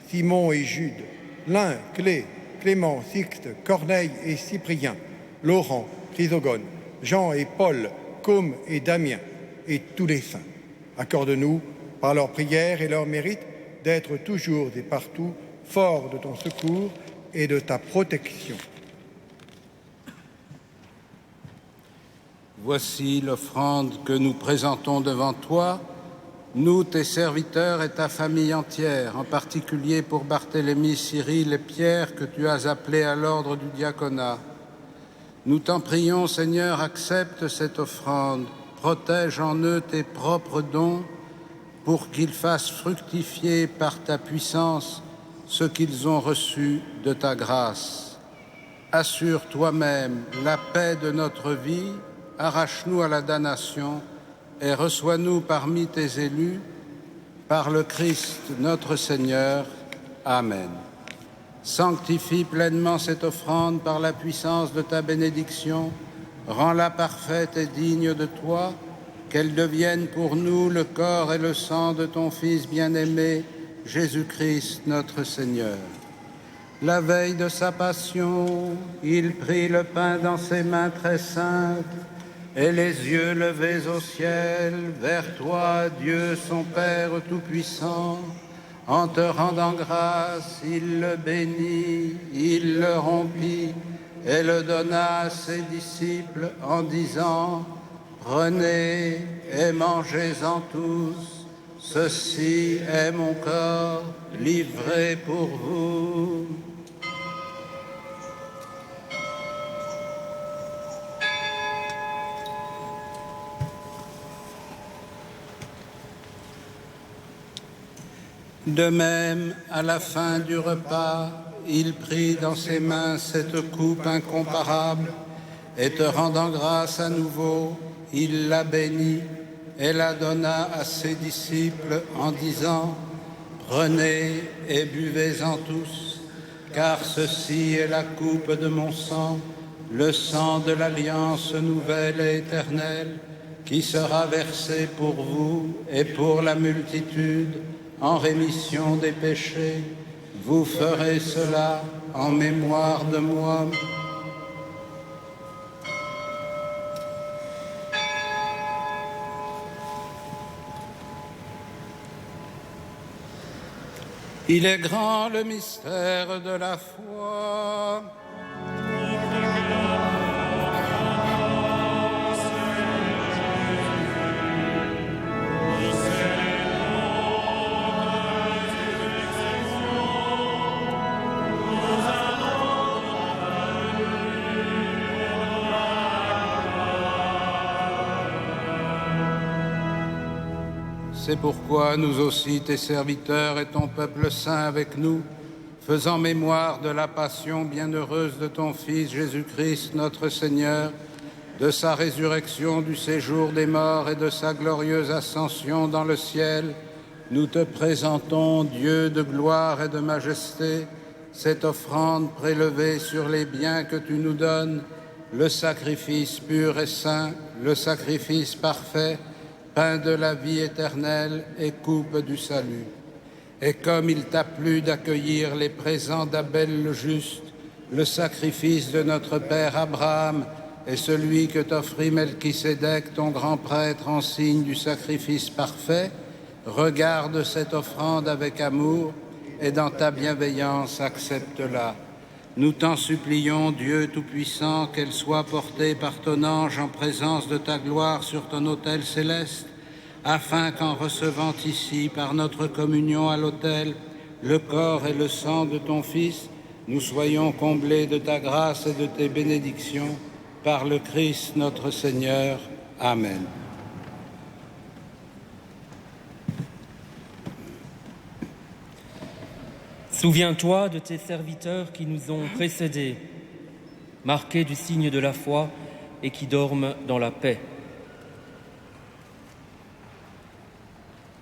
Simon et Jude, Lin, Clé, Clément, Sixte, Corneille et Cyprien, Laurent, Chrysogone, Jean et Paul, Côme et Damien, et tous les saints. Accorde-nous, par leurs prières et leurs mérites, d'être toujours et partout forts de ton secours et de ta protection.
Voici l'offrande que nous présentons devant toi, nous, tes serviteurs et ta famille entière, en particulier pour Barthélemy, Cyril et Pierre que tu as appelés à l'ordre du diaconat. Nous t'en prions, Seigneur, accepte cette offrande, protège en eux tes propres dons pour qu'ils fassent fructifier par ta puissance ce qu'ils ont reçu de ta grâce. Assure toi-même la paix de notre vie, arrache-nous à la damnation et reçois-nous parmi tes élus, par le Christ notre Seigneur. Amen. Sanctifie pleinement cette offrande par la puissance de ta bénédiction, rends-la parfaite et digne de toi, qu'elle devienne pour nous le corps et le sang de ton Fils bien-aimé, Jésus-Christ notre Seigneur. La veille de sa passion, il prit le pain dans ses mains très saintes, et les yeux levés au ciel, vers toi, Dieu son Père Tout-Puissant, en te rendant grâce, il le bénit, il le rompit et le donna à ses disciples en disant : Prenez et mangez-en tous, ceci est mon corps livré pour vous. De même, à la fin du repas, il prit dans ses mains cette coupe incomparable et te rendant grâce à nouveau, il la bénit et la donna à ses disciples en disant : Prenez et buvez-en tous, car ceci est la coupe de mon sang, le sang de l'alliance nouvelle et éternelle, qui sera versé pour vous et pour la multitude en rémission des péchés. Vous ferez cela en mémoire de moi. Il est grand le mystère de la foi. C'est pourquoi nous aussi, tes serviteurs et ton peuple saint avec nous, faisant mémoire de la passion bienheureuse de ton Fils Jésus-Christ, notre Seigneur, de sa résurrection du séjour des morts et de sa glorieuse ascension dans le ciel, nous te présentons, Dieu de gloire et de majesté, cette offrande prélevée sur les biens que tu nous donnes, le sacrifice pur et saint, le sacrifice parfait, pain de la vie éternelle et coupe du salut. Et comme il t'a plu d'accueillir les présents d'Abel le juste, le sacrifice de notre père Abraham et celui que t'offrit Melchisédek, ton grand prêtre, en signe du sacrifice parfait, regarde cette offrande avec amour et dans ta bienveillance accepte-la. Nous t'en supplions, Dieu Tout-Puissant, qu'elle soit portée par ton ange en présence de ta gloire sur ton autel céleste, afin qu'en recevant ici, par notre communion à l'autel, le corps et le sang de ton Fils, nous soyons comblés de ta grâce et de tes bénédictions, par le Christ notre Seigneur. Amen.
Souviens-toi de tes serviteurs qui nous ont précédés, marqués du signe de la foi et qui dorment dans la paix.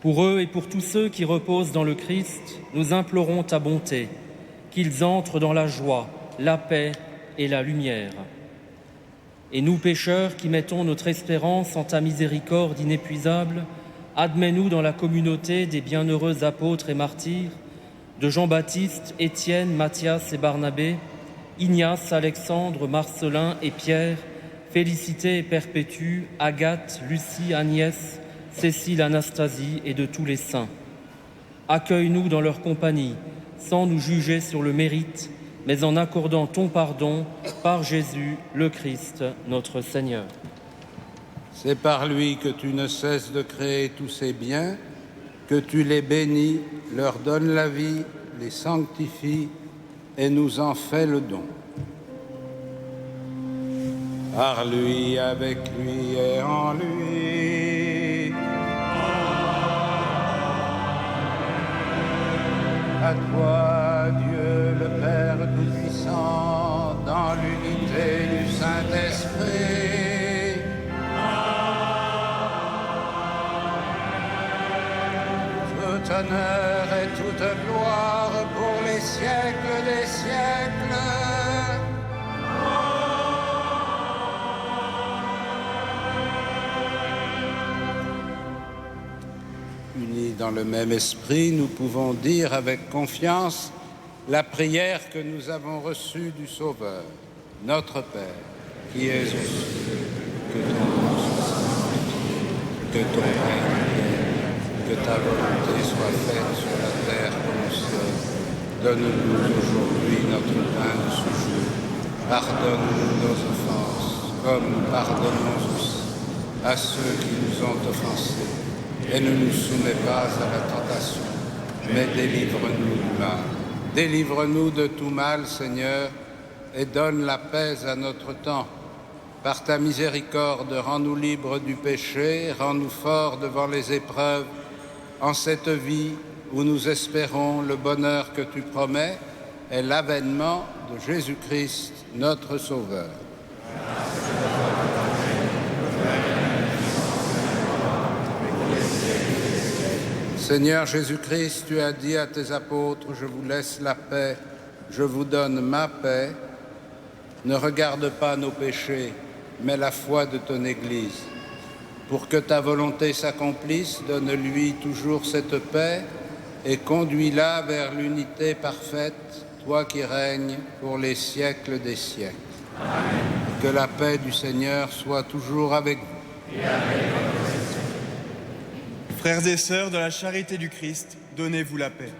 Pour eux et pour tous ceux qui reposent dans le Christ, nous implorons ta bonté, qu'ils entrent dans la joie, la paix et la lumière. Et nous, pécheurs, qui mettons notre espérance en ta miséricorde inépuisable, admets-nous dans la communauté des bienheureux apôtres et martyrs, de Jean-Baptiste, Étienne, Matthias et Barnabé, Ignace, Alexandre, Marcelin et Pierre, Félicité et Perpétue, Agathe, Lucie, Agnès, Cécile, Anastasie et de tous les saints. Accueille-nous dans leur compagnie, sans nous juger sur le mérite, mais en accordant ton pardon par Jésus, le Christ, notre Seigneur.
C'est par lui que tu ne cesses de créer tous ces biens, que tu les bénis, leur donnes la vie, les sanctifies et nous en fais le don. Par lui, avec lui et en lui. À toi, Dieu le Père Tout-Puissant, dans l'unité du Saint-Esprit. Tout honneur et toute gloire pour les siècles des siècles. Unis dans le même esprit, nous pouvons dire avec confiance la prière que nous avons reçue du Sauveur. Notre Père, qui es aux cieux, que ton nom soit sanctifié, que ton règne vienne, que ta volonté soit faite sur la terre comme au ciel. Donne-nous aujourd'hui notre pain de ce jour. Pardonne-nous nos offenses, comme nous pardonnons aussi à ceux qui nous ont offensés. Et ne nous soumets pas à la tentation, mais délivre-nous du mal. Délivre-nous de tout mal, Seigneur, et donne la paix à notre temps. Par ta miséricorde, rends-nous libres du péché, rends-nous forts devant les épreuves, en cette vie où nous espérons le bonheur que tu promets et l'avènement de Jésus-Christ, notre Sauveur. Seigneur Jésus-Christ, tu as dit à tes apôtres, je vous laisse la paix, je vous donne ma paix. Ne regarde pas nos péchés, mais la foi de ton Église. Pour que ta volonté s'accomplisse, donne-lui toujours cette paix et conduis-la vers l'unité parfaite, toi qui règnes pour les siècles des siècles. Amen. Que la paix du Seigneur soit toujours avec vous. Et avec votre esprit.
Frères et sœurs de la charité du Christ, donnez-vous la paix.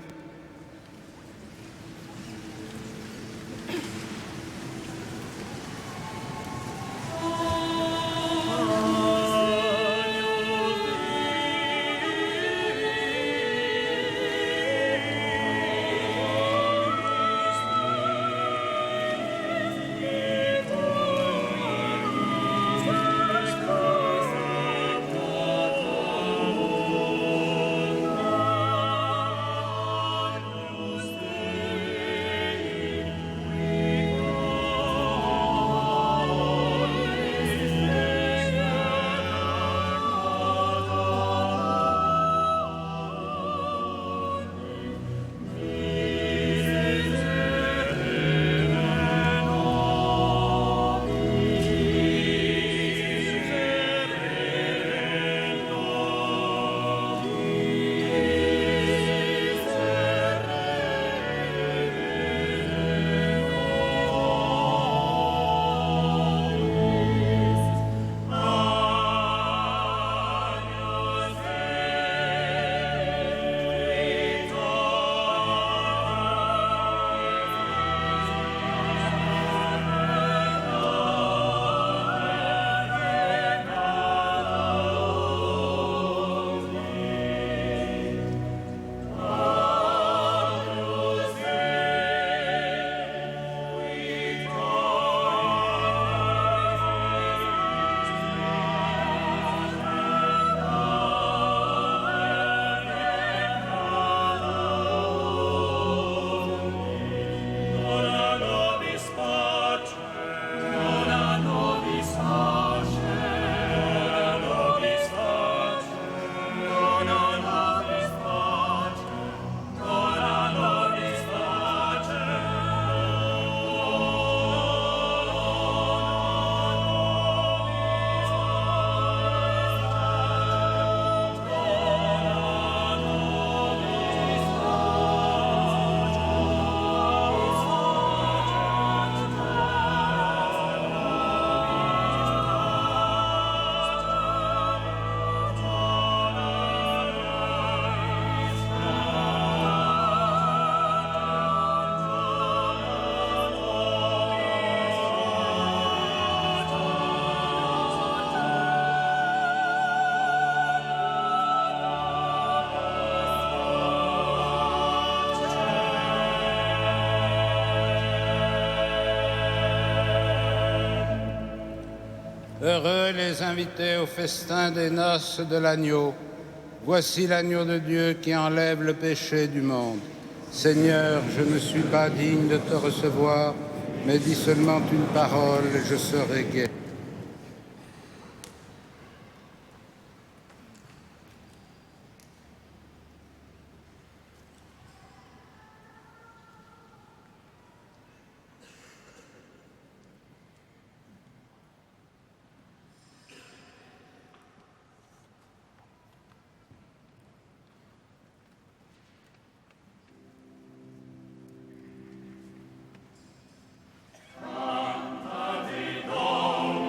Heureux les invités au festin des noces de l'agneau. Voici l'agneau de Dieu qui enlève le péché du monde. Seigneur, je ne suis pas digne de te recevoir, mais dis seulement une parole et je serai guéri.
Cantate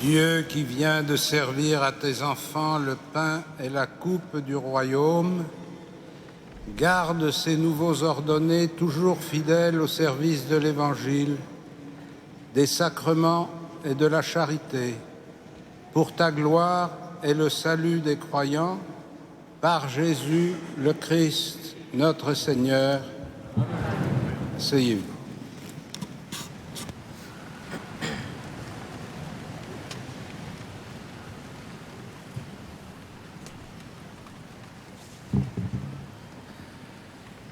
Dieu qui viens de servir à tes enfants le pain et la coupe du royaume, garde ces nouveaux ordonnés toujours fidèles au service de l'Évangile, des sacrements et de la charité, pour ta gloire et le salut des croyants, par Jésus le Christ, notre Seigneur. Asseyez-vous.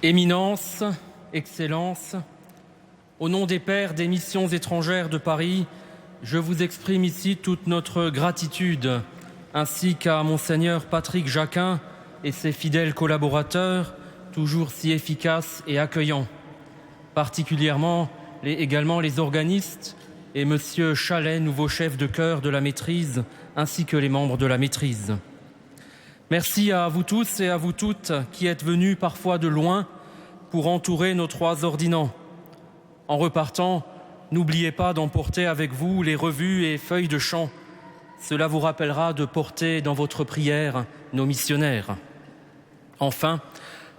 Éminence, Excellence, au nom des pères des missions étrangères de Paris, je vous exprime ici toute notre gratitude, ainsi qu'à Monseigneur Patrick Jacquin et ses fidèles collaborateurs, toujours si efficaces et accueillants, particulièrement également les organistes et Monsieur Chalet, nouveau chef de chœur de la maîtrise, ainsi que les membres de la maîtrise. Merci à vous tous et à vous toutes qui êtes venus parfois de loin pour entourer nos 3 ordinants. En repartant, n'oubliez pas d'emporter avec vous les revues et feuilles de chant. Cela vous rappellera de porter dans votre prière nos missionnaires. Enfin,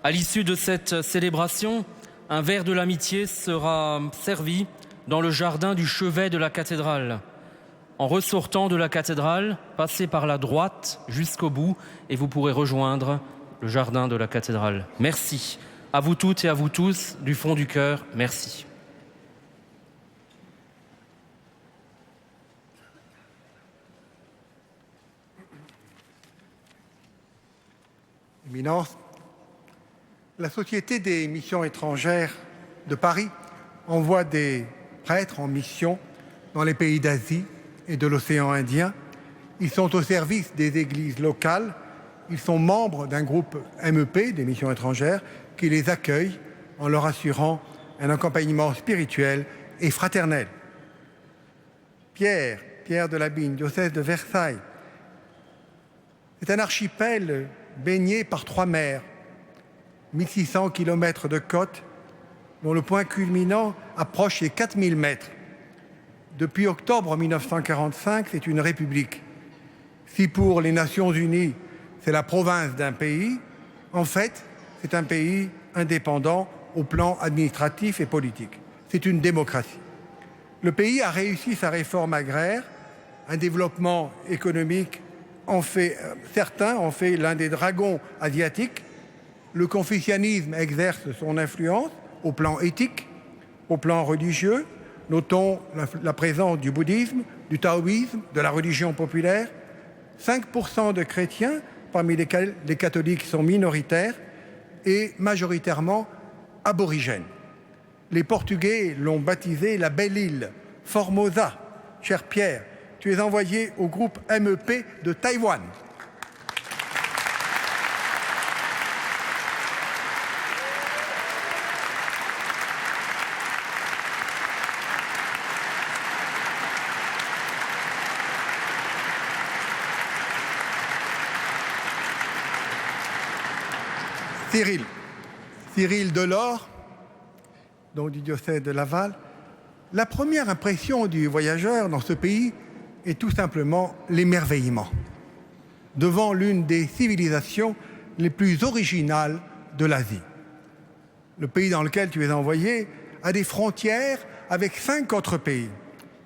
à l'issue de cette célébration, un verre de l'amitié sera servi dans le jardin du chevet de la cathédrale. En ressortant de la cathédrale, passez par la droite jusqu'au bout et vous pourrez rejoindre le jardin de la cathédrale. Merci à vous toutes et à vous tous, du fond du cœur, merci.
Éminence, la Société des missions étrangères de Paris envoie des prêtres en mission dans les pays d'Asie et de l'océan Indien. Ils sont au service des églises locales. Ils sont membres d'un groupe MEP, des missions étrangères, qui les accueille en leur assurant un accompagnement spirituel et fraternel. Pierre de la Vigne, diocèse de Versailles, c'est un archipel baigné par 3 mers, 1600 km de côte, dont le point culminant approche les 4000 mètres. Depuis octobre 1945, c'est une république. Si pour les Nations Unies, c'est la province d'un pays, en fait, c'est un pays indépendant au plan administratif et politique. C'est une démocratie. Le pays a réussi sa réforme agraire, un développement économique certains en fait l'un des dragons asiatiques. Le confucianisme exerce son influence au plan éthique, au plan religieux. Notons la présence du bouddhisme, du taoïsme, de la religion populaire. 5% de chrétiens, parmi lesquels les catholiques sont minoritaires, et majoritairement aborigènes. Les Portugais l'ont baptisé la belle île, Formosa. Cher Pierre, tu es envoyé au groupe MEP de Taïwan. Cyril Delors, donc du diocèse de Laval. La première impression du voyageur dans ce pays est tout simplement l'émerveillement devant l'une des civilisations les plus originales de l'Asie. Le pays dans lequel tu es envoyé a des frontières avec 5 autres pays.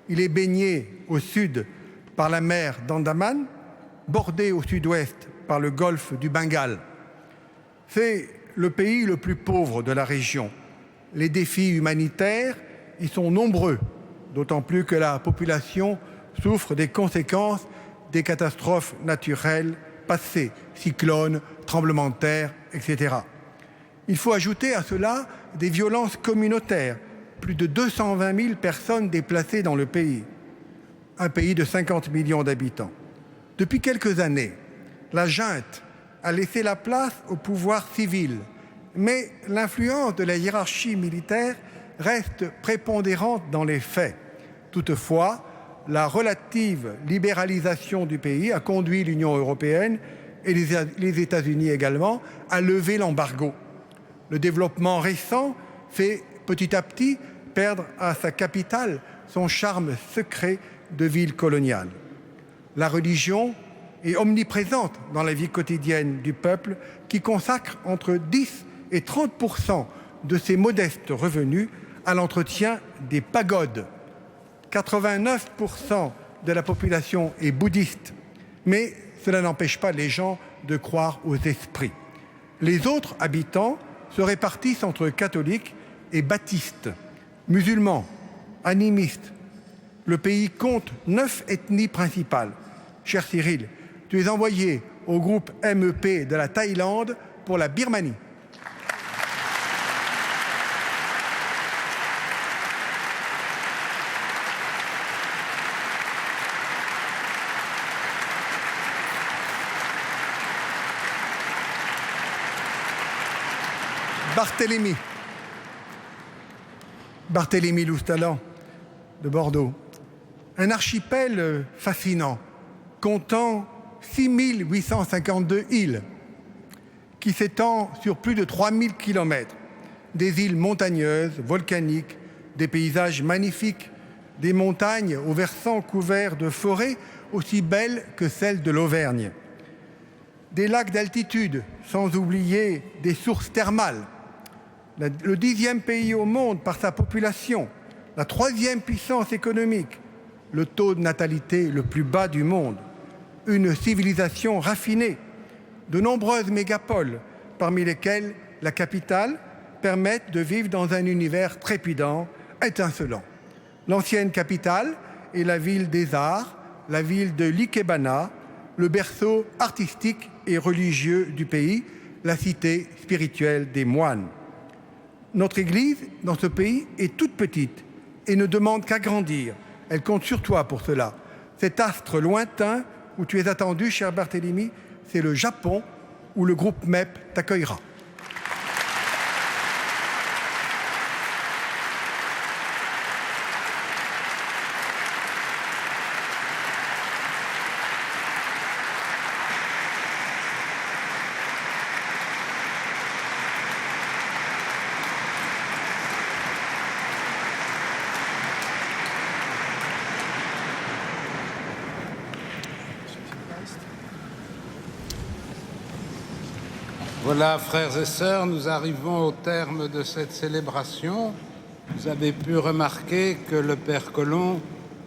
Il est baigné au sud par la mer d'Andaman, bordé au sud-ouest par le golfe du Bengale. C'est le pays le plus pauvre de la région. Les défis humanitaires y sont nombreux, d'autant plus que la population souffre des conséquences des catastrophes naturelles passées, cyclones, tremblements de terre, etc. Il faut ajouter à cela des violences communautaires, plus de 220 000 personnes déplacées dans le pays, un pays de 50 millions d'habitants. Depuis quelques années, la junte a laissé la place au pouvoir civil, mais l'influence de la hiérarchie militaire reste prépondérante dans les faits. Toutefois, la relative libéralisation du pays a conduit l'Union européenne et les États-Unis également à lever l'embargo. Le développement récent fait petit à petit perdre à sa capitale son charme secret de ville coloniale. La religion est omniprésente dans la vie quotidienne du peuple qui consacre entre 10 et 30% de ses modestes revenus à l'entretien des pagodes. 89% de la population est bouddhiste, mais cela n'empêche pas les gens de croire aux esprits. Les autres habitants se répartissent entre catholiques et baptistes, musulmans, animistes. Le pays compte 9 ethnies principales. Cher Cyril, tu es envoyé au groupe MEP de la Thaïlande pour la Birmanie. Barthélemy Loustalan de Bordeaux. Un archipel fascinant, comptant 6852 îles, qui s'étend sur plus de 3000 kilomètres. Des îles montagneuses, volcaniques, des paysages magnifiques, des montagnes aux versants couverts de forêts aussi belles que celles de l'Auvergne. Des lacs d'altitude, sans oublier des sources thermales. Le 10e pays au monde par sa population, la 3e puissance économique, le taux de natalité le plus bas du monde, une civilisation raffinée, de nombreuses mégapoles, parmi lesquelles la capitale, permettent de vivre dans un univers trépidant, étincelant. L'ancienne capitale est la ville des arts, la ville de l'Ikebana, le berceau artistique et religieux du pays, la cité spirituelle des moines. Notre Église, dans ce pays, est toute petite et ne demande qu'à grandir. Elle compte sur toi pour cela. Cet astre lointain où tu es attendu, cher Barthélemy, c'est le Japon, où le groupe MEP t'accueillera.
Voilà, frères et sœurs, nous arrivons au terme de cette célébration. Vous avez pu remarquer que le Père Colomb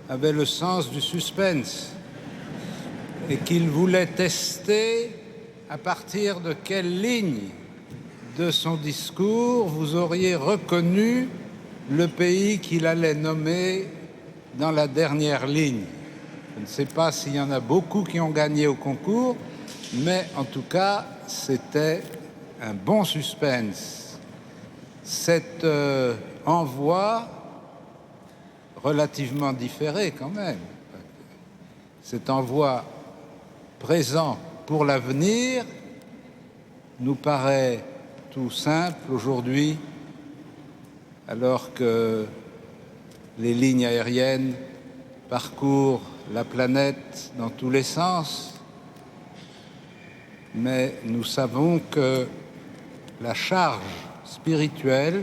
avait le sens du suspense et qu'il voulait tester à partir de quelle ligne de son discours vous auriez reconnu le pays qu'il allait nommer dans la dernière ligne. Je ne sais pas s'il y en a beaucoup qui ont gagné au concours, mais en tout cas, c'était un bon suspense. Cet envoi, relativement différé quand même, cet envoi présent pour l'avenir, nous paraît tout simple aujourd'hui, alors que les lignes aériennes parcourent la planète dans tous les sens. Mais nous savons que la charge spirituelle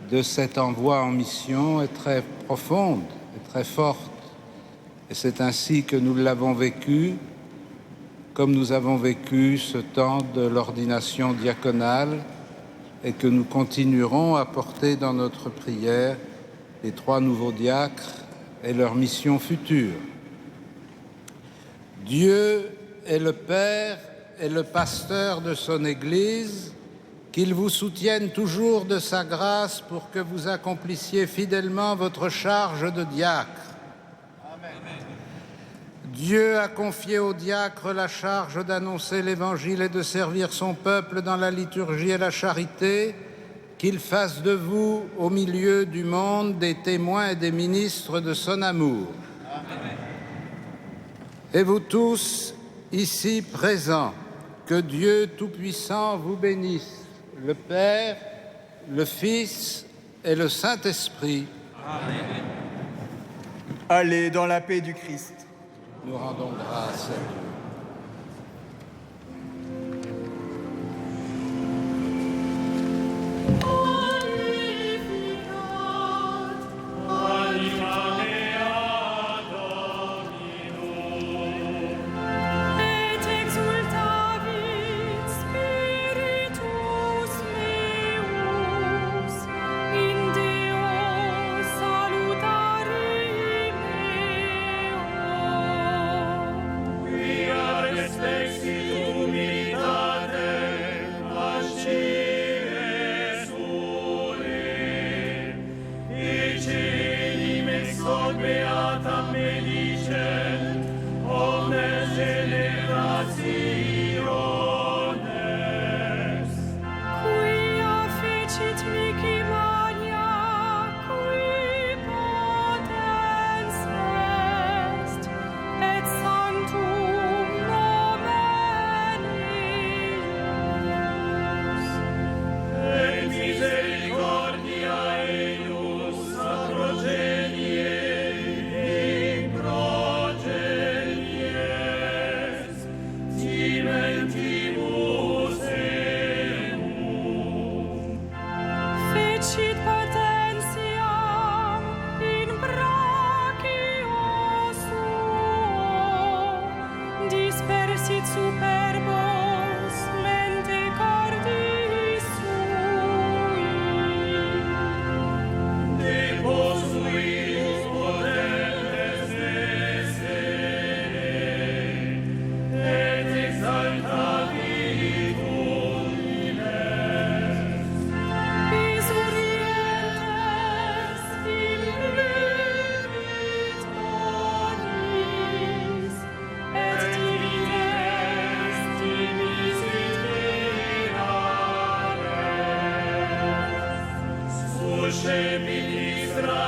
de cet envoi en mission est très profonde et très forte. Et c'est ainsi que nous l'avons vécu, comme nous avons vécu ce temps de l'ordination diaconale et que nous continuerons à porter dans notre prière les 3 nouveaux diacres et leur mission future. Dieu est le Père et le pasteur de son Église, qu'il vous soutienne toujours de sa grâce pour que vous accomplissiez fidèlement votre charge de diacre. Amen. Dieu a confié aux diacres la charge d'annoncer l'Évangile et de servir son peuple dans la liturgie et la charité, qu'il fasse de vous, au milieu du monde, des témoins et des ministres de son amour. Amen. Et vous tous, ici présents, que Dieu Tout-Puissant vous bénisse, le Père, le Fils et le Saint-Esprit.
Amen. Allez dans la paix du Christ.
Nous rendons grâce à Dieu.
We
Shemi Israël.